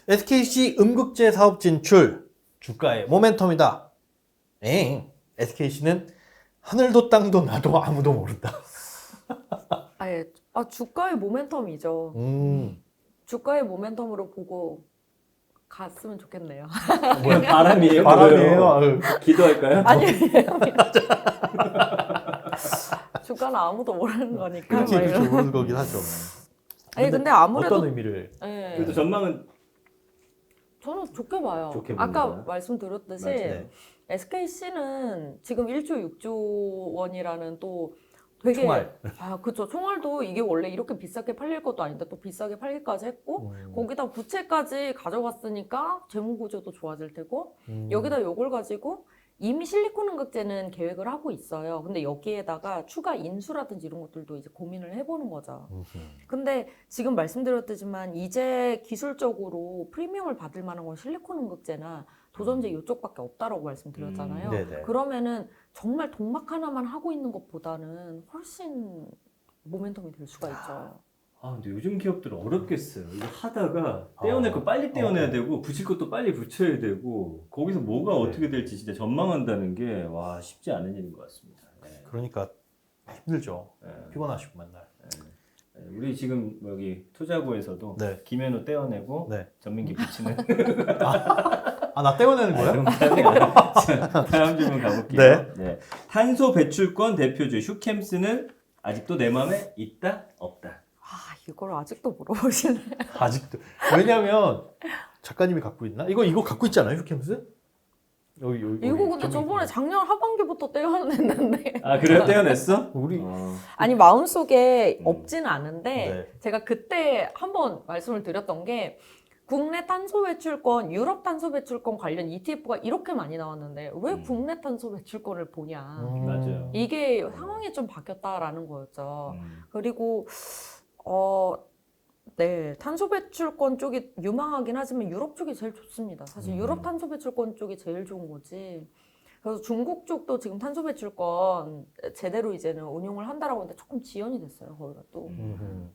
SKC 음극재 사업 진출 주가의 모멘텀이다. SKC는 하늘도 땅도 나도 아무도 모른다. 주가의 모멘텀이죠. 주가의 모멘텀으로 보고 갔으면 좋겠네요. 뭐야, 바람이에요? 바람이에요. 뭐예요? 아유. 기도할까요? 아니에요. 주가는 아무도 모르는 거니까. 그렇지, 막 그렇죠. 이런. 모르는 거긴 하죠. 근데 아무래도 어떤 의미를? 예, 그래도 전망은 저는 좋게 봐요. 좋게 아까 봅니다. 말씀드렸듯이 네. SKC는 지금 1조 6조 원이라는 또 되게 총알. 그쵸. 총알도 이게 원래 이렇게 비싸게 팔릴 것도 아닌데 또 비싸게 팔기까지 했고 거기다 부채까지 가져갔으니까 재무 구조도 좋아질 테고 여기다 요걸 가지고 이미 실리콘 응급제는 계획을 하고 있어요. 근데 여기에다가 추가 인수라든지 이런 것들도 이제 고민을 해보는 거죠. 근데 지금 말씀드렸지만 이제 기술적으로 프리미엄을 받을 만한 건 실리콘 응급제나 도전제 이쪽밖에 없다라고 말씀드렸잖아요. 네네. 그러면은 정말 동막 하나만 하고 있는 것보다는 훨씬 모멘텀이 될 수가 있죠. 근데 요즘 기업들은 어렵겠어요. 이거 하다가 떼어낼 거 빨리 떼어내야 되고 붙일 것도 빨리 붙여야 되고 거기서 뭐가 어떻게 될지 진짜 전망한다는 게 쉽지 않은 일인 것 같습니다. 네. 그러니까 힘들죠. 네. 피곤하시고 맨날. 우리 지금 여기 투자고에서도 네. 김현우 떼어내고 네. 전민기 붙이는. 아, 나 떼어내는 거야? 그럼 다음 질문 가볼게요. 네. 탄소 배출권 대표주 휴캠스는 아직도 내 마음에 있다 없다. 아, 이걸 아직도 물어보시네. 아직도. 왜냐면 작가님이 갖고 있나? 이거 갖고 있지 않아요, 휴캠스? 여기 이거 근데 저번에 작년 하반기부터 떼어냈는데. 아 그래요? 떼어냈어? 우리 아니 마음속에 없지는 않은데 네. 제가 그때 한번 말씀을 드렸던 게 국내 탄소 배출권, 유럽 탄소 배출권 관련 ETF가 이렇게 많이 나왔는데 왜 국내 탄소 배출권을 보냐. 맞아요. 이게 상황이 좀 바뀌었다라는 거였죠. 그리고 네, 탄소 배출권 쪽이 유망하긴 하지만 유럽 쪽이 제일 좋습니다. 사실 유럽 탄소 배출권 쪽이 제일 좋은 거지. 그래서 중국 쪽도 지금 탄소 배출권 제대로 이제는 운용을 한다라고 하는데 조금 지연이 됐어요, 거기가 또.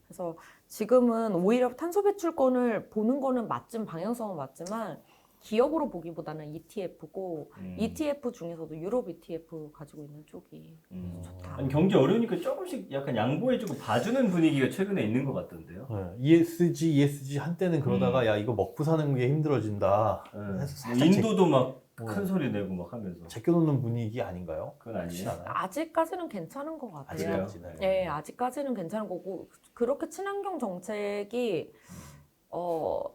그래서 지금은 오히려 탄소 배출권을 보는 거는 방향성은 맞지만 기업으로 보기보다는 ETF고 ETF 중에서도 유럽 ETF 가지고 있는 쪽이 좋다. 아니, 경기 어려우니까 조금씩 약간 양보해주고 봐주는 분위기가 최근에 있는 것 같던데요. 네. ESG 한때는 그러다가 야 이거 먹고 사는 게 힘들어진다. 네. 해서 뭐 살짝 인도도 막 큰 소리 내고 막 하면서. 제껴놓는 분위기 아닌가요? 그건 아니에요. 그렇지 않아요? 아직까지는 괜찮은 것 같아요. 아직까지는. 네, 아직까지는 괜찮은 거고 그렇게 친환경 정책이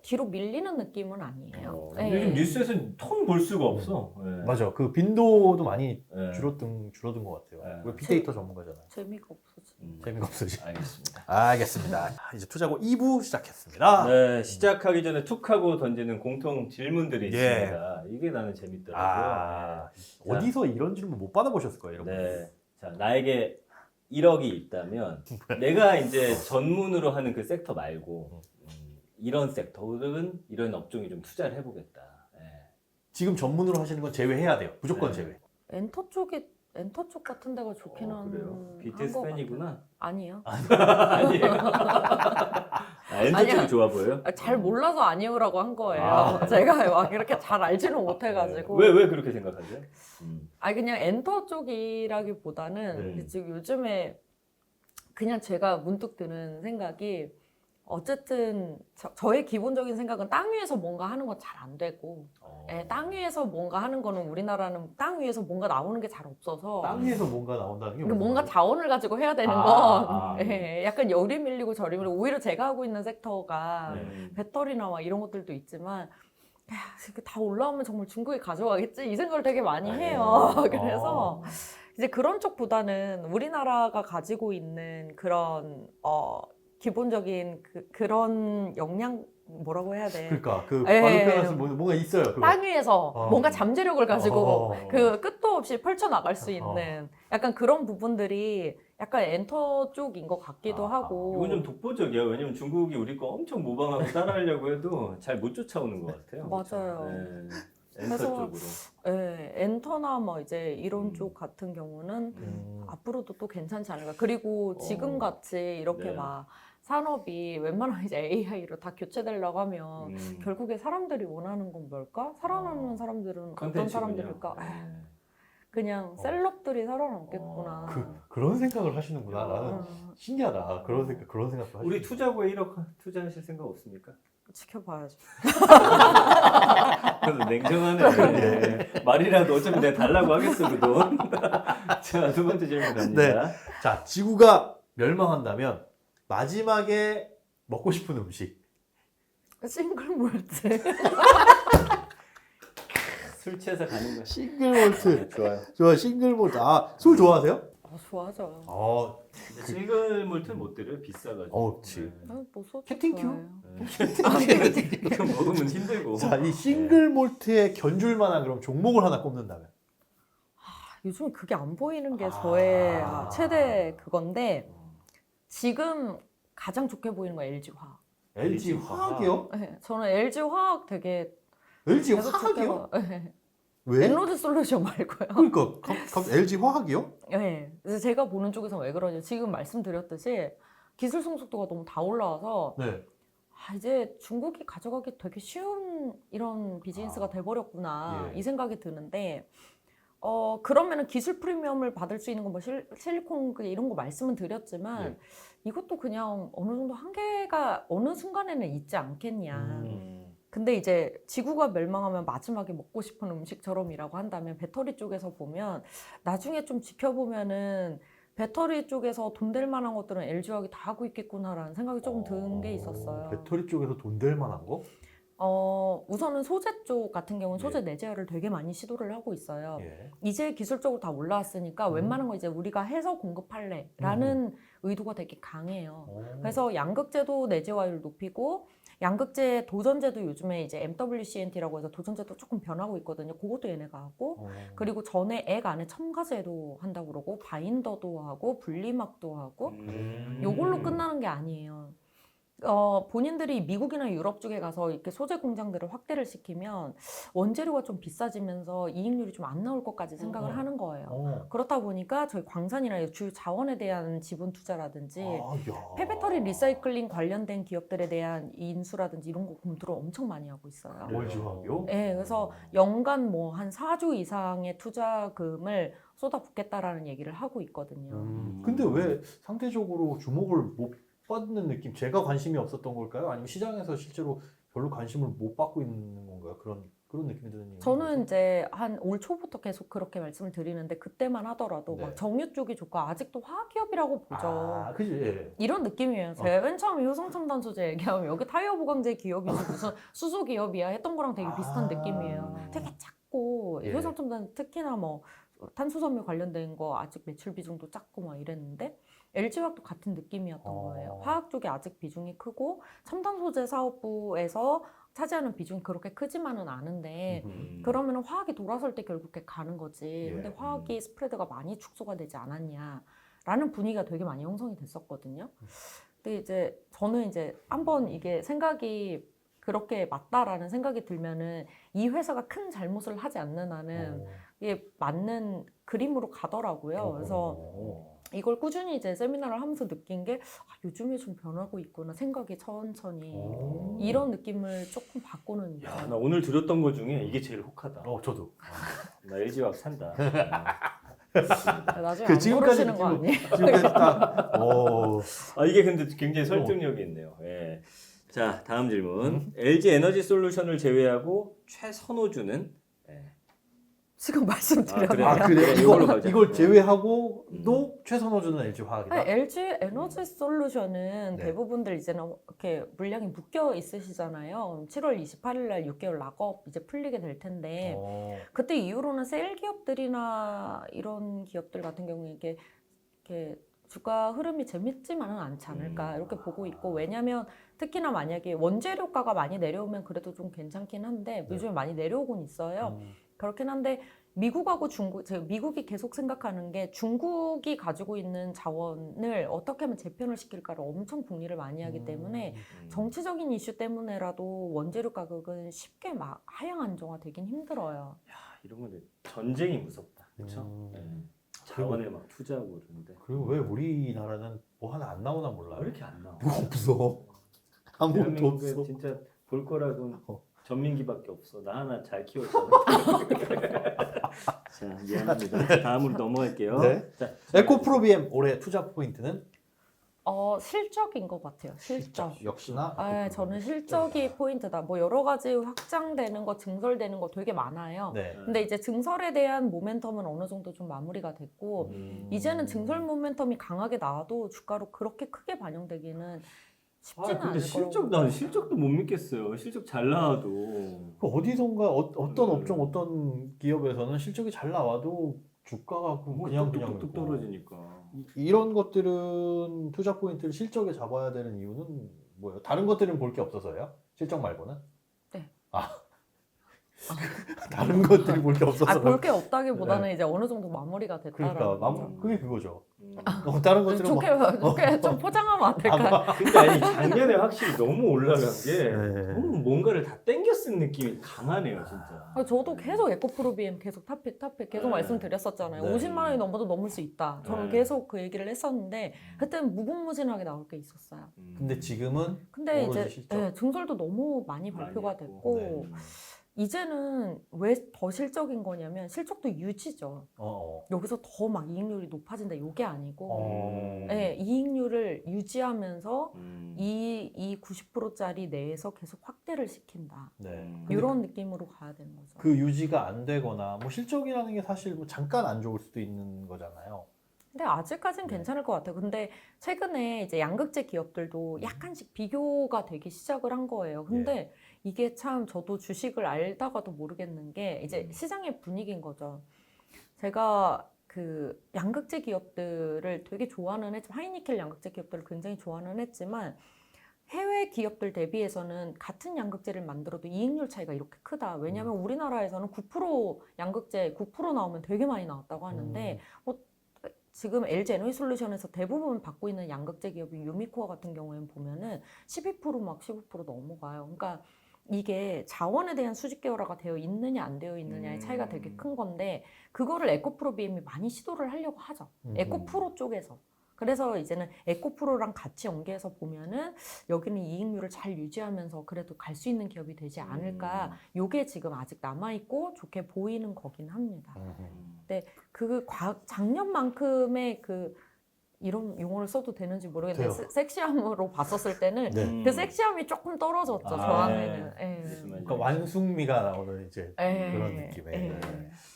뒤로 밀리는 느낌은 아니에요. 네. 요즘 뉴스에서는 통 볼 수가 없어. 네. 맞아. 그 빈도도 많이 네. 줄어든 것 같아요. 네. 우리 빅데이터 전문가잖아요. 재미가 없어지. 재미가 없으지. 알겠습니다. 알겠습니다. 이제 투자고 2부 시작했습니다. 네, 시작하기 전에 툭 하고 던지는 공통 질문들이 예. 있습니다. 이게 나는 재밌더라고요. 아, 어디서 이런 질문 못 받아보셨을 거예요, 여러분. 네. 자, 나에게 1억이 있다면 내가 이제 전문으로 하는 그 섹터 말고 이런 섹터 혹은 이런 업종에 좀 투자를 해보겠다. 예. 지금 전문으로 하시는 건 제외해야 돼요. 무조건 네. 제외. 엔터 쪽 같은 데가 좋기는 그래요? 한 BTS 것 팬이구나. 같아요. 아니에요. 아니에요. 아, 엔터 아니야. 쪽이 좋아 보여요? 잘 몰라서 아니요라고 한 거예요. 아. 제가 막 이렇게 잘 알지는 못해가지고. 왜 그렇게 생각하세요? 아니 그냥 엔터 쪽이라기보다는 네. 지금 요즘에 그냥 제가 문득 드는 생각이 어쨌든 저의 기본적인 생각은 땅 위에서 뭔가 하는 건 잘 안 되고 땅 위에서 뭔가 하는 거는 우리나라는 땅 위에서 뭔가 나오는 게 잘 없어서 땅 위에서 뭔가 나온다는 게 그러니까 뭔가 자원을 가지고 해야 되는 건 약간 열이 밀리고 저리 밀리고 오히려 제가 하고 있는 섹터가 배터리나 막 이런 것들도 있지만 야, 이렇게 다 올라오면 정말 중국이 가져가겠지 이 생각을 되게 많이 해요. 그래서 이제 그런 쪽보다는 우리나라가 가지고 있는 그런 기본적인 그런 역량 뭐라고 해야 돼? 그러니까 그 예. 바로 표현해서 뭔가 있어요. 그거. 땅 위에서 뭔가 잠재력을 가지고 어. 그 끝도 없이 펼쳐 나갈 수 있는 약간 그런 부분들이 약간 엔터 쪽인 것 같기도 하고. 이건 좀 독보적이야. 왜냐면 중국이 우리 거 엄청 모방하고 따라하려고 해도 잘 못 쫓아오는 것 같아요. 맞아요. 네. 엔터 그래서 쪽으로. 예, 엔터나 뭐 이제 이런 쪽 같은 경우는 앞으로도 또 괜찮지 않을까. 그리고 지금 같이 이렇게 네. 막 산업이 웬만하면 이제 AI로 다 교체되려고 하면 결국에 사람들이 원하는 건 뭘까? 살아남는 사람들은 어떤 컨텐츠군요. 사람들일까? 네. 그냥 셀럽들이 살아남겠구나. 그런 생각을 하시는구나. 나는 어, 신기하다. 그런 생각도 하시고. 우리 투자고에 1억 투자하실 생각 없습니까? 지켜봐야죠. 그래서 냉정하네. 네. 말이라도 어차피 내가 달라고 하겠어 그 돈. 자, 두 번째 질문 갑니다. 네. 자, 지구가 멸망한다면 마지막에 먹고 싶은 음식. 싱글몰트. 술 취해서 가는 거야. 싱글몰트. 좋아요. 좋아, 싱글몰트. 아, 술 좋아하세요? 좋아하죠. 싱글몰트는 못 드려요. 비싸가지고. 그치. 뭐 소주 캡틴 큐? 좋아해요. 그거 먹으면 힘들고. 자, 이 싱글몰트에 견줄 만한 그럼 종목을 하나 꼽는다면. 요즘 그게 안 보이는 게 저의 최대 그건데 지금 가장 좋게 보이는 건 LG 화학. LG 화학이요? 네, 저는 LG 화학 되게 LG 계속 화학이요? 좋게 네. 왜? 엔로드 솔루션 말고요. 그러니까 LG 화학이요? 네, 그래서 제가 보는 쪽에서 왜 그러냐. 지금 말씀드렸듯이 기술 성숙도가 너무 다 올라와서 네. 이제 중국이 가져가기 되게 쉬운 이런 비즈니스가 돼버렸구나 예. 이 생각이 드는데 그러면은 기술 프리미엄을 받을 수 있는 건 뭐 실리콘 이런 거 말씀은 드렸지만 네. 이것도 그냥 어느 정도 한계가 어느 순간에는 있지 않겠냐. 음. 근데 이제 지구가 멸망하면 마지막에 먹고 싶은 음식처럼이라고 한다면 배터리 쪽에서 보면 나중에 좀 지켜보면은 배터리 쪽에서 돈 될 만한 것들은 LG화학이 다 하고 있겠구나라는 생각이 조금 든 게 있었어요. 배터리 쪽에서 돈 될 만한 거? 우선은 소재 쪽 같은 경우는 예. 소재 내재화를 되게 많이 시도를 하고 있어요. 예. 이제 기술적으로 다 올라왔으니까 웬만한 거 이제 우리가 해서 공급할래라는 의도가 되게 강해요. 그래서 양극재도 내재화율 높이고 양극재 도전제도 요즘에 이제 MWCNT라고 해서 도전제도 조금 변하고 있거든요. 그것도 얘네가 하고 그리고 전에 액 안에 첨가제도 한다고 그러고 바인더도 하고 분리막도 하고 요걸로 끝나는 게 아니에요. 본인들이 미국이나 유럽 쪽에 가서 이렇게 소재 공장들을 확대를 시키면 원재료가 좀 비싸지면서 이익률이 좀 안 나올 것까지 생각을 하는 거예요. 그렇다 보니까 저희 광산이나 주요 자원에 대한 지분 투자라든지 폐배터리 리사이클링 관련된 기업들에 대한 인수라든지 이런 거 검토를 엄청 많이 하고 있어요. LG화학이요? 네, 그래서 연간 뭐 한 4조 이상의 투자금을 쏟아붓겠다라는 얘기를 하고 있거든요. 근데 왜 상대적으로 주목을 못 받는 느낌? 제가 관심이 없었던 걸까요? 아니면 시장에서 실제로 별로 관심을 못 받고 있는 건가요? 그런 느낌이 드는 이유는 저는 뭐죠? 이제 한 올 초부터 계속 그렇게 말씀을 드리는데 그때만 하더라도 네. 막 정유 쪽이 좋고 아직도 화학기업이라고 보죠. 그지. 예. 이런 느낌이에요. 제가 맨 처음에 효성첨단 소재 얘기하면 여기 타이어 보강제 기업이지 무슨 수소 기업이야 했던 거랑 되게 비슷한 느낌이에요. 되게 작고 예. 효성첨단 특히나 뭐 탄수섬유 관련된 거 아직 매출 비중도 작고 막 이랬는데 LG화학도 같은 느낌이었던 거예요. 화학 쪽이 아직 비중이 크고 첨단 소재 사업부에서 차지하는 비중이 그렇게 크지만은 않은데 그러면 화학이 돌아설 때 결국에 가는 거지. 예. 근데 화학이 스프레드가 많이 축소가 되지 않았냐라는 분위기가 되게 많이 형성이 됐었거든요. 근데 이제 저는 이제 한번 이게 생각이 그렇게 맞다라는 생각이 들면은 이 회사가 큰 잘못을 하지 않는 한은 이게 맞는 그림으로 가더라고요. 그래서 이걸 꾸준히 이제 세미나를 하면서 느낀 게 요즘에 좀 변하고 있구나 생각이 천천히 이런 느낌을 조금 바꾸는 야, 있죠. 나 오늘 들었던 것 중에 이게 제일 혹하다. 저도. 나 LG화학 산다. 나중에 그 안 지금까지 모르시는 거 아니에요? 지금까지 다. 이게 근데 굉장히 설득력이 있네요. 예. 자, 다음 질문. LG 에너지 솔루션을 제외하고 최선호주는? 예. 지금 말씀드렸네요. 아, 그래. 이걸로 가자. 이걸 제외하고도 최선호주는 LG화학이다. LG 에너지 솔루션은 네. 대부분들 이제는 이렇게 물량이 묶여 있으시잖아요. 7월 28일 날 6개월 락업 이제 풀리게 될 텐데 그때 이후로는 셀 기업들이나 이런 기업들 같은 경우에 이렇게 주가 흐름이 재밌지만은 않지 않을까 이렇게 보고 있고 왜냐하면 특히나 만약에 원재료가가 많이 내려오면 그래도 좀 괜찮긴 한데 요즘에 많이 내려오곤 있어요. 그렇긴 한데 미국하고 중국, 제가 미국이 계속 생각하는 게 중국이 가지고 있는 자원을 어떻게 하면 재편을 시킬까를 엄청 궁리를 많이 하기 때문에 정치적인 이슈 때문에라도 원재료 가격은 쉽게 막 하향 안정화되긴 힘들어요. 야, 이런 건데 전쟁이 무섭다. 그렇죠? 자원에 막 투자하고 그러는데 그리고 왜 우리나라는 뭐 하나 안 나오나 몰라요? 왜 이렇게 안 나와? 뭐 없어. 아무것도 대한민국에 없어. 진짜 볼 거라고는 전민기밖에 없어. 나 하나 잘 키웠잖아. 자, 미안합니다. 다음으로 넘어갈게요. 네. 자, 에코프로비엠 올해 투자 포인트는 실적인 것 같아요. 실적. 역시나. 저는 실적이 포인트다. 뭐 여러 가지 확장되는 거, 증설되는 거 되게 많아요. 네. 근데 이제 증설에 대한 모멘텀은 어느 정도 좀 마무리가 됐고 이제는 증설 모멘텀이 강하게 나와도 주가로 그렇게 크게 반영되기는 쉽지는 근데 않을 실적 거라고. 나는 실적도 못 믿겠어요. 실적 잘 나와도 그 어디선가 어떤 업종 어떤 기업에서는 실적이 잘 나와도 주가가 그냥 뚝뚝뚝 있고. 떨어지니까. 이런 것들은 투자 포인트를 실적에 잡아야 되는 이유는 뭐예요? 다른 것들은 볼 게 없어서요? 실적 말고는? 네. 다른 것들이 볼 게 없어서. 볼 게 없다기보다는 이제 어느 정도 마무리가 됐다라는 그러니까 거죠. 그게 그거죠. 다른 것들은 좋게 좀 포장하면 안 될까요? 근데 아니 작년에 확실히 너무 올라간 게 네. 너무 뭔가를 다 땡겨 쓴 느낌이 강하네요, 진짜. 저도 계속 에코프로비엠 계속 탑픽 계속 네. 말씀드렸었잖아요. 네. 50만 원이 넘어도 넘을 수 있다. 저는 네. 계속 그 얘기를 했었는데 그때는 무궁무진하게 나올 게 있었어요. 근데 지금은 근데 오로지 이제 실적. 증설도 너무 많이 발표가 많이 됐고 했고, 네. 이제는 왜 더 실적인 거냐면 실적도 유지죠. 여기서 더 막 이익률이 높아진다 이게 아니고 네, 이익률을 유지하면서 이 90%짜리 내에서 계속 확대를 시킨다. 네. 이런 느낌으로 가야 되는 거죠. 그 유지가 안 되거나 뭐 실적이라는 게 사실 뭐 잠깐 안 좋을 수도 있는 거잖아요. 근데 아직까지는 네. 괜찮을 것 같아요. 근데 최근에 이제 양극재 기업들도 약간씩 비교가 되기 시작을 한 거예요. 근데 이게 참 저도 주식을 알다가도 모르겠는 게 이제 시장의 분위기인 거죠. 제가 그 양극재 기업들을 되게 좋아는 했지만 하이니켈 양극재 기업들을 굉장히 좋아는 했지만 해외 기업들 대비해서는 같은 양극재를 만들어도 이익률 차이가 이렇게 크다. 왜냐하면 우리나라에서는 9% 양극재 9% 나오면 되게 많이 나왔다고 하는데 뭐 지금 LG 에너지솔루션에서 대부분 받고 있는 양극재 기업인 유미코어 같은 경우에는 보면은 12% 막 15% 넘어가요. 그러니까 이게 자원에 대한 수직 계열화가 되어 있느냐 안 되어 있느냐의 차이가 되게 큰 건데 그거를 에코프로 BM이 많이 시도를 하려고 하죠. 에코프로 쪽에서. 그래서 이제는 에코프로랑 같이 연계해서 보면은 여기는 이익률을 잘 유지하면서 그래도 갈 수 있는 기업이 되지 않을까. 요게 지금 아직 남아있고 좋게 보이는 거긴 합니다. 근데 그 작년만큼의 그 이런 용어를 써도 되는지 모르겠는데 돼요. 섹시함으로 봤었을 때는 네. 그 섹시함이 조금 떨어졌죠. 저한테는. 예. 그러니까 완숙미가 나오는 이제 그런 느낌의. 예.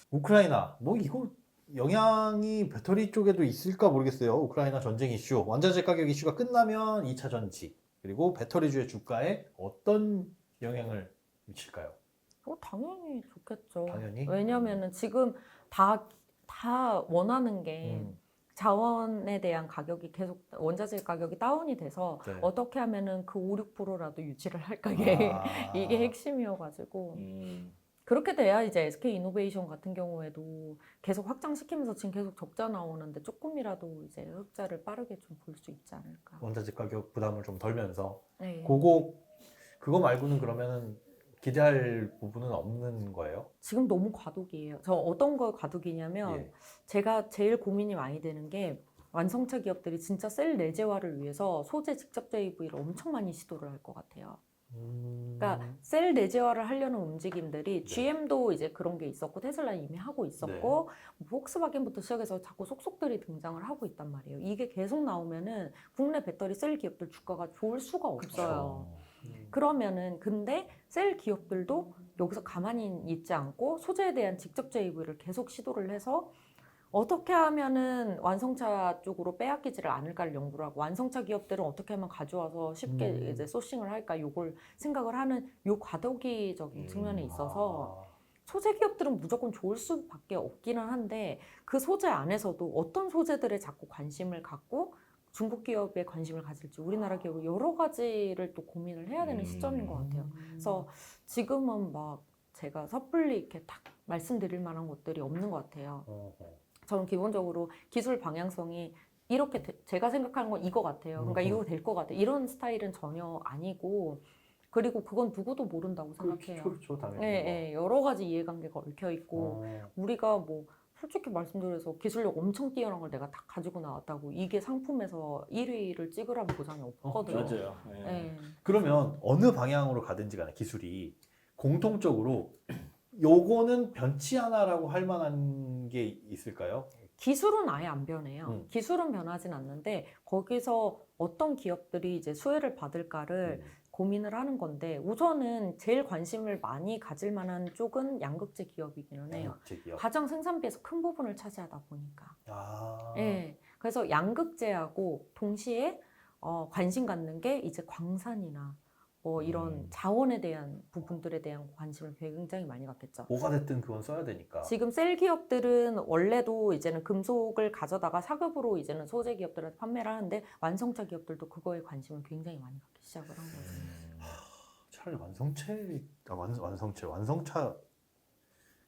우크라이나 뭐 이거 영향이 배터리 쪽에도 있을까 모르겠어요. 우크라이나 전쟁 이슈, 원자재 가격 이슈가 끝나면 2차 전지 그리고 배터리주의 주가에 어떤 영향을 미칠까요? 당연히 좋겠죠. 당연히. 왜냐면은 지금 다 원하는 게 자원에 대한 가격이 계속 원자재 가격이 다운이 돼서 네. 어떻게 하면은 그 5, 6%라도 유지를 할까 이게 이게 핵심이어가지고 그렇게 돼야 이제 SK 이노베이션 같은 경우에도 계속 확장시키면서 지금 계속 적자 나오는데 조금이라도 이제 흑자를 빠르게 좀 볼 수 있지 않을까. 원자재 가격 부담을 좀 덜면서 네. 그거 말고는 그러면은 기대할 부분은 없는 거예요? 지금 너무 과도기예요. 저 어떤 거 과도기냐면 예. 제가 제일 고민이 많이 되는 게 완성차 기업들이 진짜 셀 내재화를 위해서 소재 직접 JV를 엄청 많이 시도를 할 것 같아요. 그러니까 셀 내재화를 하려는 움직임들이 GM도 이제 그런 게 있었고 테슬라 이미 하고 있었고 폭스바겐부터 시작해서 자꾸 속속들이 등장을 하고 있단 말이에요. 이게 계속 나오면은 국내 배터리 셀 기업들 주가가 좋을 수가 없어요. 그러면은 근데 셀 기업들도 여기서 가만히 있지 않고 소재에 대한 직접 JV를 계속 시도를 해서 어떻게 하면은 완성차 쪽으로 빼앗기지를 않을까를 연구를 하고 완성차 기업들은 어떻게 하면 가져와서 쉽게 이제 소싱을 할까 요걸 생각을 하는 요 과도기적인 측면에 있어서 소재 기업들은 무조건 좋을 수밖에 없기는 한데 그 소재 안에서도 어떤 소재들에 자꾸 관심을 갖고 중국 기업에 관심을 가질지 우리나라 기업이 여러 가지를 또 고민을 해야 되는 시점인 것 같아요. 그래서 지금은 막 제가 섣불리 이렇게 딱 말씀드릴 만한 것들이 없는 것 같아요. 저는 기본적으로 기술 방향성이 이렇게 제가 생각하는 건 이거 같아요. 그러니까 이거 될 것 같아요. 이런 스타일은 전혀 아니고 그리고 그건 누구도 모른다고 생각해요. 그렇죠, 당연히. 네, 여러 가지 이해관계가 얽혀 있고 우리가 뭐 솔직히 말씀드려서 기술력 엄청 뛰어난 걸 내가 다 가지고 나왔다고 이게 상품에서 1위를 찍으라는 보장이 없거든요. 맞아요. 네. 그러면 어느 방향으로 가든지 간에 기술이 공통적으로 요거는 변치 않아라고 할 만한 게 있을까요? 기술은 아예 안 변해요. 기술은 변하진 않는데 거기서 어떤 기업들이 이제 수혜를 받을까를 고민을 하는 건데 우선은 제일 관심을 많이 가질 만한 쪽은 양극재 기업이기는 해요. 가장 생산비에서 큰 부분을 차지하다 보니까. 네. 그래서 양극재하고 동시에 관심 갖는 게 이제 광산이나 뭐 이런 자원에 대한 부분들에 대한 관심을 굉장히 많이 갖겠죠. 뭐가 됐든 그건 써야 되니까. 지금 셀 기업들은 원래도 이제는 금속을 가져다가 사급으로 이제는 소재 기업들한테 판매를 하는데 완성차 기업들도 그거에 관심을 굉장히 많이 갖기 시작을 한 거죠. 차라리 완성차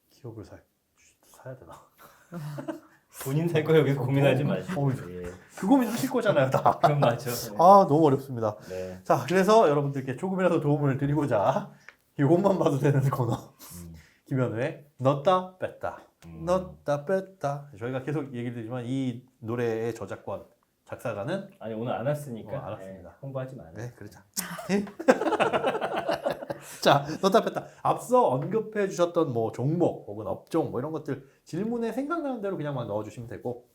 기업을 사야 되나? 본인 살 거 여기서 고민하지 마시고. 그 고민하실 거잖아요, 다. 그럼 맞죠. 너무 어렵습니다. 네. 자, 그래서 여러분들께 조금이라도 도움을 드리고자 이것만 봐도 되는 코너. 김현우의 넣었다 뺐다. 넣었다 뺐다. 저희가 계속 얘기를 드리지만 이 노래의 저작권 작사가는 아니 오늘 안 왔으니까 안 왔습니다. 홍보하지 마요. 네, 그러자. 자, 넣다 뺐다. 앞서 언급해 주셨던 뭐 종목 혹은 업종 뭐 이런 것들 질문에 생각나는 대로 그냥 막 넣어주시면 되고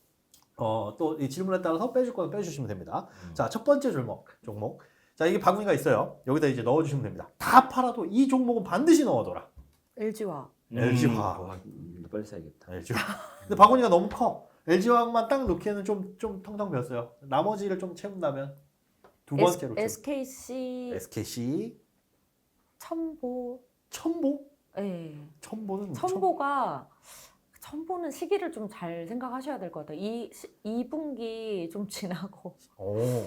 또 이 질문에 따라서 빼줄 거는 빼주시면 됩니다. 자, 첫 번째 종목. 자, 이게 바구니가 있어요. 여기다 이제 넣어주시면 됩니다. 다 팔아도 이 종목은 반드시 넣어둬라. LG화. LG화학. 이거 빨리 사야겠다. LG화학. 근데 바구니가 너무 커. LG화학만 딱 넣기에는 좀 텅텅 비었어요. 나머지를 좀 채운다면 두 번째로 SKC, SKC, 첨보. 첨보? 네. 첨보는 첨보는 시기를 좀 잘 생각하셔야 될 것 같아요. 2분기 좀 지나고.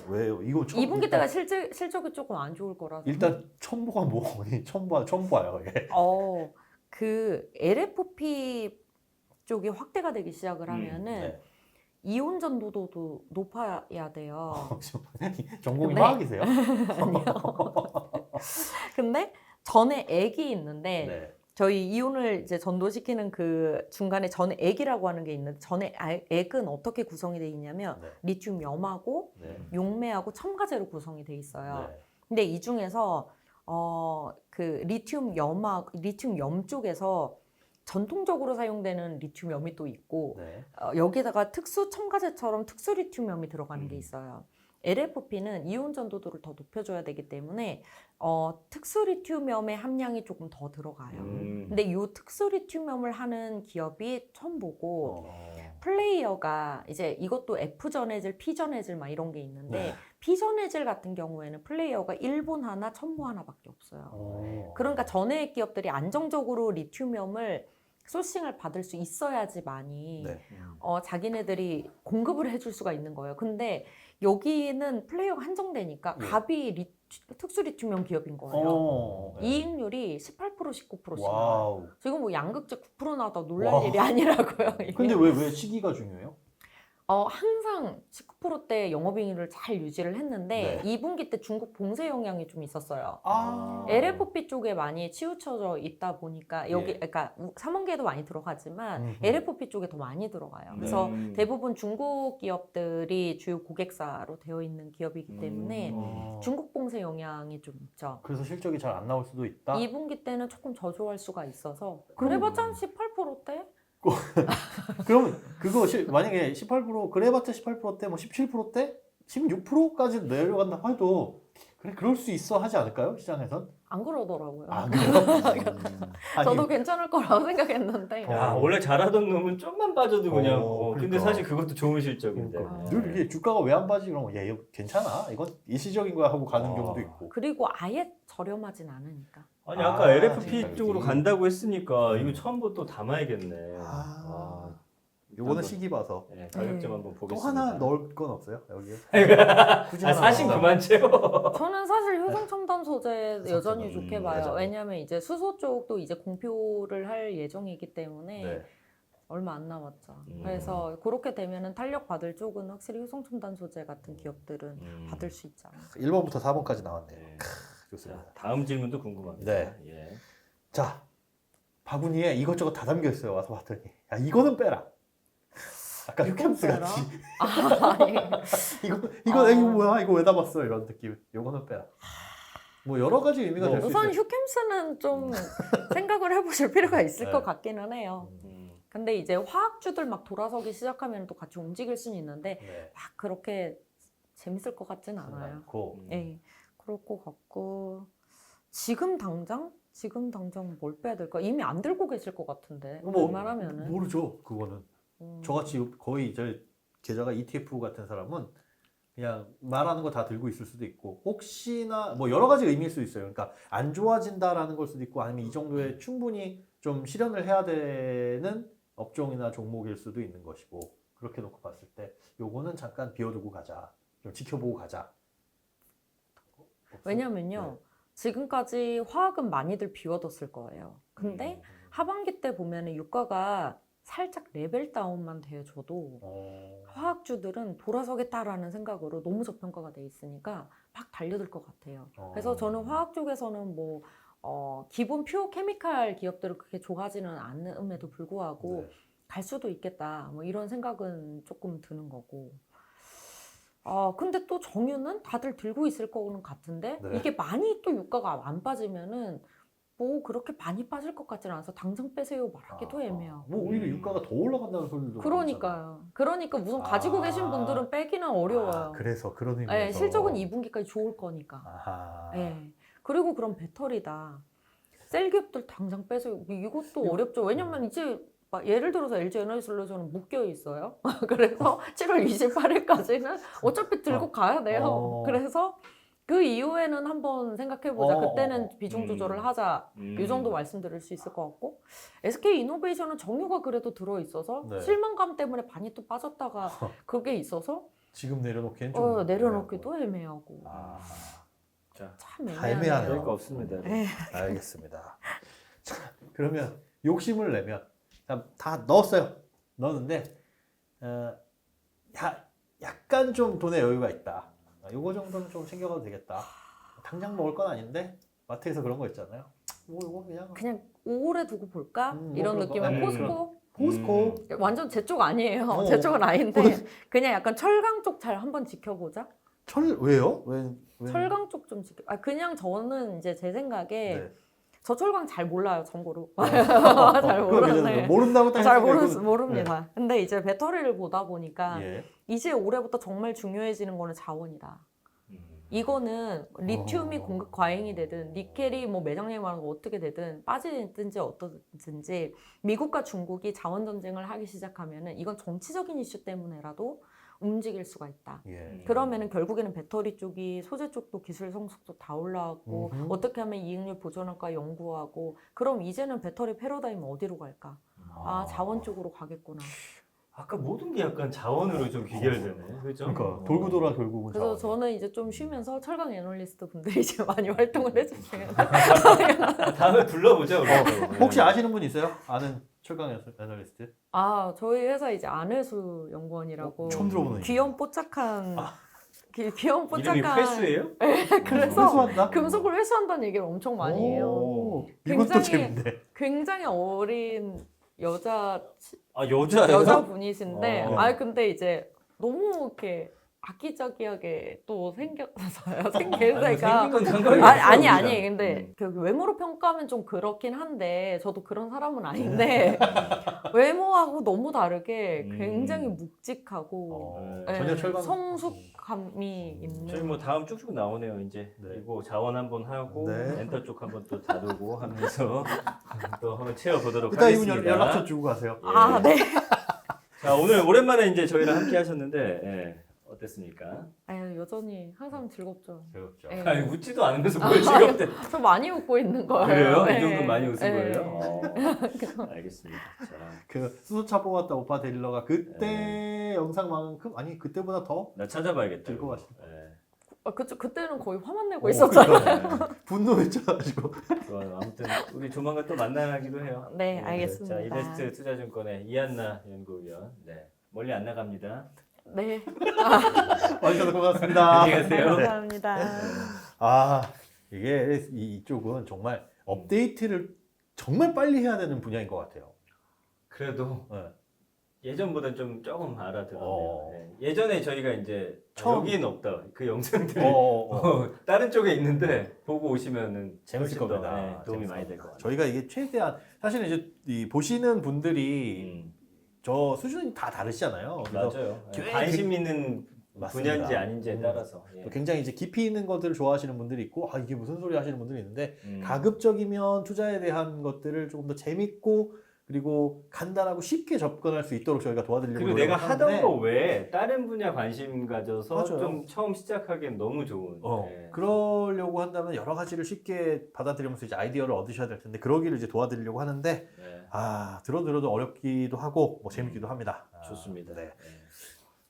왜요? 이거 2분기 때가 실적이 조금 안 좋을 거라서. 일단 첨보가 뭐니? 첨보야. 예. 그 LFP 쪽이 확대가 되기 시작을 하면은 네. 이온 전도도도 높아야 돼요. 전공이 네. 화학이세요? 근데 전에 액이 있는데 네. 저희 이온을 이제 전도시키는 그 중간에 전에 액이라고 하는 게 있는데 전에 액은 어떻게 구성이 되어 있냐면 네. 리튬 염하고 네. 용매하고 첨가제로 구성이 되어 있어요. 네. 근데 이 중에서 그 리튬 염 쪽에서 전통적으로 사용되는 리튬염이 또 있고 네. 여기다가 특수 첨가제처럼 특수 리튬염이 들어가는 게 있어요. LFP는 이온 전도도를 더 높여줘야 되기 때문에 특수 리튬염의 함량이 조금 더 들어가요. 근데 이 특수 리튬염을 하는 기업이 첨보고 플레이어가 이제 이것도 F전해질, P전해질 막 이런 게 있는데 네. P전해질 같은 경우에는 플레이어가 일본 하나, 첨보 하나밖에 없어요. 그러니까 전해액 기업들이 안정적으로 리튬염을 소싱을 받을 수 있어야지만이 네. 자기네들이 공급을 해줄 수가 있는 거예요. 근데 여기는 플레이어가 한정되니까 예. 갑이 특수 리튬염 기업인 거예요. 네. 이익률이 18% 19%씩 나와요. 와우. 지금 뭐 양극재 9% 나와도 놀랄 와. 일이 아니라고요. 이게. 근데 왜 시기가 중요해요? 항상 19%대 영업이익률을 잘 유지를 했는데 네. 2분기 때 중국 봉쇄 영향이 좀 있었어요. 아. LFP 쪽에 많이 치우쳐져 있다 보니까 여기 예. 그러니까 3원계도 많이 들어가지만 음흠. LFP 쪽에 더 많이 들어가요. 그래서 네. 대부분 중국 기업들이 주요 고객사로 되어 있는 기업이기 때문에 중국 봉쇄 영향이 좀 있죠. 그래서 실적이 잘 안 나올 수도 있다. 2분기 때는 조금 저조할 수가 있어서 그래봤자 18%대? 그러면 그거 만약에 18% 그래봤자 18%대 뭐 17%대 16%까지 내려간다고 해도 그래 그럴 수 있어 하지 않을까요? 시장에선? 안 그러더라고요. 아니, 저도 괜찮을 거라고 생각했는데 야, 원래 잘하던 놈은 좀만 빠져도 그냥. 근데 그러니까. 사실 그것도 좋은 실적인데. 그러니까. 늘 이게 주가가 왜 안 빠지 그러면 얘 이거 괜찮아 이건 일시적인 거야 하고 가는 경우도 있고. 그리고 아예 저렴하진 않으니까. 아니 아까 아, LFP 진짜 쪽으로 그지. 간다고 했으니까 이거 처음부터 또 담아야겠네. 요거는 시기 봐서. 네, 가격 좀 한번 또 보겠습니다. 하나 넣을 건 없어요 여기에? 사신 그만 채워. 저는 사실 효성 첨단 소재 여전히 첨단. 좋게 봐요. 맞아요. 왜냐하면 이제 수소 쪽도 이제 공표를 할 예정이기 때문에 네. 얼마 안 남았죠. 그래서 그렇게 되면은 탄력 받을 쪽은 확실히 효성 첨단 소재 같은 기업들은 받을 수 있잖아요. 1번부터 4번까지 나왔네요. 네. 좋습니다. 자, 다음 질문도 궁금합니다. 네. 예. 자, 바구니에 이것저것 다 담겨 있어요. 와서 봤더니 야 이거는 빼라. 아까 휴캠스 빼라? 같이 아니, 이거 이거 뭐야? 이거 왜 담았어? 이런 느낌. 요거는 빼라. 뭐 여러 가지 의미가 될 수 우선 있어요. 휴캠스는 좀 생각을 해보실 필요가 있을 네. 것 같기는 해요. 음. 근데 이제 화학주들 막 돌아서기 시작하면 또 같이 움직일 수는 있는데 네. 막 그렇게 재밌을 것 같진 않아요. 않고. 예, 그럴 것 같고 지금 당장 뭘 빼야 될까? 이미 안 들고 계실 것 같은데 뭐 웬만하면은 모르죠. 그거는 저같이 거의 저 계좌가 ETF 같은 사람은 그냥 말하는 거 다 들고 있을 수도 있고 혹시나 뭐 여러 가지 의미일 수 있어요. 그러니까 안 좋아진다라는 걸 수도 있고 아니면 이 정도에 충분히 좀 실현을 해야 되는 업종이나 종목일 수도 있는 것이고 그렇게 놓고 봤을 때 요거는 잠깐 비워두고 가자. 좀 지켜보고 가자. 왜냐면요 지금까지 화학은 많이들 비워뒀을 거예요. 근데 하반기 때 보면은 유가가 살짝 레벨 다운만 돼줘도 화학주들은 돌아서겠다라는 생각으로 너무 저평가가 돼 있으니까 막 달려들 것 같아요. 그래서 저는 화학 쪽에서는 뭐 기본 퓨어 케미칼 기업들은 그렇게 좋아하지는 않음에도 불구하고 네. 갈 수도 있겠다 뭐 이런 생각은 조금 드는 거고 근데 또 정유는 다들 들고 있을 거는 같은데 네. 이게 많이 또 유가가 안 빠지면은 뭐 그렇게 많이 빠질 것 같지는 않아서 당장 빼세요 말하기도 애매하고. 뭐 오히려 유가가 더 올라간다는 소리도 그러니까요. 그러니까 우선 가지고 계신 분들은 빼기는 어려워요. 그래서 그런 의미에서. 네, 실적은 2분기까지 좋을 거니까. 아하. 네. 그리고 그럼 배터리다. 셀 기업들 당장 빼세요. 이것도 어렵죠. 왜냐면 이제 막 예를 들어서 LG 에너지솔루션은 묶여 있어요. 그래서 7월 28일까지는 어차피 들고 가야 돼요. 그래서 그 이후에는 한번 생각해보자. 그때는 비중 조절을 하자. 이 정도 말씀드릴 수 있을 것 같고, SK 이노베이션은 정유가 그래도 들어있어서 네. 실망감 때문에 많이 또 빠졌다가 그게 있어서 지금 내려놓기엔 좀 내려놓기도 애매하고. 자, 참 다 애매하네요. 애매하네요. 별거 없습니다. 네. 알겠습니다. 자, 그러면 욕심을 내면 다 넣었어요. 넣었는데 약간 좀 돈에 여유가 있다. 요거 정도는 좀 챙겨가도 되겠다. 당장 먹을 건 아닌데 마트에서 그런 거 있잖아요. 뭐 이거 그냥 5월에 두고 볼까? 뭐 이런 그런 거. 느낌의 포스코? 포스코. 완전 제 쪽 아니에요. 어. 제 쪽은 아닌데 그냥 약간 철강 쪽 잘 한번 지켜보자. 왜요? 철강 쪽 좀 지켜. 그냥 저는 이제 제 생각에 네. 저철강 잘 몰라요, 정보로. 잘 잘 모르네. 모른다고 딱 잘 했으니까 모릅니다. 근데 이제 배터리를 보다 보니까 예. 이제 올해부터 정말 중요해지는 거는 자원이다. 이거는 리튬이 공급 과잉이 되든 니켈이 뭐 매장량이 많아서 어떻게 되든 빠지든지 어떠든지 미국과 중국이 자원 전쟁을 하기 시작하면은 이건 정치적인 이슈 때문에라도 움직일 수가 있다. 예. 그러면은 결국에는 배터리 쪽이 소재 쪽도 기술 성숙도 다 올라가고 어떻게 하면 이익률 보존할까 연구하고 그럼 이제는 배터리 패러다임은 어디로 갈까? 자원 쪽으로 가겠구나. 아까 모든 게 약간 자원으로 좀 귀결되네. 그죠? 그러니까 돌고 돌아 결국은 그래서 자원이. 저는 이제 좀 쉬면서 철강 애널리스트 분들이 이제 많이 활동을 해주세요. 다음에 불러보죠. 혹시 아시는 분 있어요? 아는 철강 애널리스트? 저희 회사 이제 안회수 연구원이라고 처음 들어보는 귀염 뽀짝한 귀염 이름이 뽀짝한 회수예요? 그래서 회수한다? 금속을 회수한다는 얘기를 엄청 많이 해요. 오, 이것도 굉장히- 재밌네. 굉장히 어린 여자예요? 여자분이신데 어. 근데 이제 너무 이렇게 아기자기하게 또 생겼어요. 생긴 생기니까 건 상관이 아니 없어요. 근데 그 외모로 평가하면 좀 그렇긴 한데 저도 그런 사람은 아닌데 외모하고 너무 다르게 굉장히 묵직하고 전혀 철강 성숙감이 있는 저희 뭐 다음 쭉쭉 나오네요 이제. 네. 그리고 자원 한번 하고 네. 엔터 쪽 한번 또 다루고 하면서 또 한번 채워보도록 이따 이분 하겠습니다. 연락처 주고 가세요. 네. 자 오늘 오랜만에 이제 저희랑 함께 하셨는데 어땠습니까? 여전히 항상 즐겁죠. 즐겁죠. 네. 아니 웃지도 않으면서 뭘 즐겁대. 저 많이 웃고 있는 거예요. 그래요? 네. 이 정도 많이 웃은 네. 거예요? 알겠습니다. 자, 그 수소차 뽑았다 오빠 데릴러가 그때 영상만큼 아니 그때보다 더 나 찾아봐야겠다. 즐거웠어. 네. 그때는 거의 화만 내고 있었잖아요. 그러니까 분노했잖아가지고. 좋아요. 아무튼 우리 조만간 또 만나기도 해요. 네, 알겠습니다. 자, 이베스트 투자증권의 이한나 연구위원. 네. 멀리 안 나갑니다. 네. 와주셔서 고맙습니다. 안녕히 가세요. 감사합니다. 이게 이쪽은 정말 업데이트를 정말 빨리 해야 되는 분야인 것 같아요. 그래도 네. 예전보다 좀 조금 알아들었네요. 어. 네. 예전에 저희가 이제 처음- 여기는 없다. 그 영상들이 다른 쪽에 있는데 보고 오시면은 재밌을 훨씬 더, 겁니다. 네, 도움이 재밌을 많이 될 것 같아요. 저희가 이게 최대한 사실은 이제 이 보시는 분들이 저 수준이 다 다르시잖아요. 그래서 맞아요. 꽤 관심 있는 맞습니다. 분야인지 아닌지에 따라서. 예. 또 굉장히 이제 깊이 있는 것들을 좋아하시는 분들이 있고 이게 무슨 소리 하시는 분들이 있는데 음. 가급적이면 투자에 대한 것들을 조금 더 재밌고 그리고 간단하고 쉽게 접근할 수 있도록 저희가 도와드리려고 그리고 내가 노력을 하던 하는데 거 외에 다른 분야 관심 가져서 맞아요. 좀 처음 시작하기엔 너무 좋은. 예. 그러려고 한다면 여러 가지를 쉽게 받아들이면서 이제 아이디어를 얻으셔야 될 텐데 그러기를 이제 도와드리려고 하는데 네. 들어도 어렵기도 하고 뭐 재밌기도 합니다. 좋습니다. 네. 네.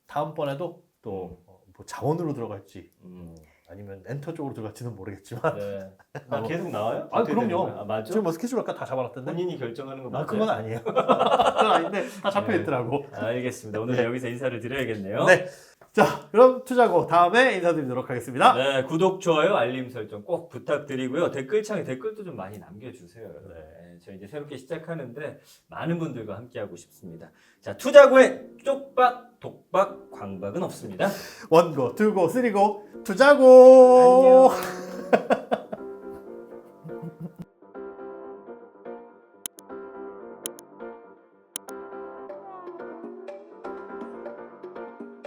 다음번에도 또 뭐 자원으로 들어갈지 음. 아니면 엔터 쪽으로 들어갈지는 모르겠지만 네. 나 계속 나와요? 아, 어떻게 그럼요. 되는 거야? 맞아? 지금 뭐 스케줄 아까 다 잡아놨던데 본인이 결정하는 거 맞아요? 그건 아니에요. 그건 아닌데 다 잡혀 있더라고. 알겠습니다. 오늘 여기서 인사를 드려야겠네요. 네. 자, 그럼 투자고 다음에 인사드리도록 하겠습니다. 네, 구독, 좋아요, 알림 설정 꼭 부탁드리고요. 댓글창에 댓글도 좀 많이 남겨주세요. 여러분. 네, 저희 이제 새롭게 시작하는데 많은 분들과 함께하고 싶습니다. 자, 투자고의 쪽박 독박, 광박은 없습니다. 원고, 투고, 쓰리고, 투자고. 안녕.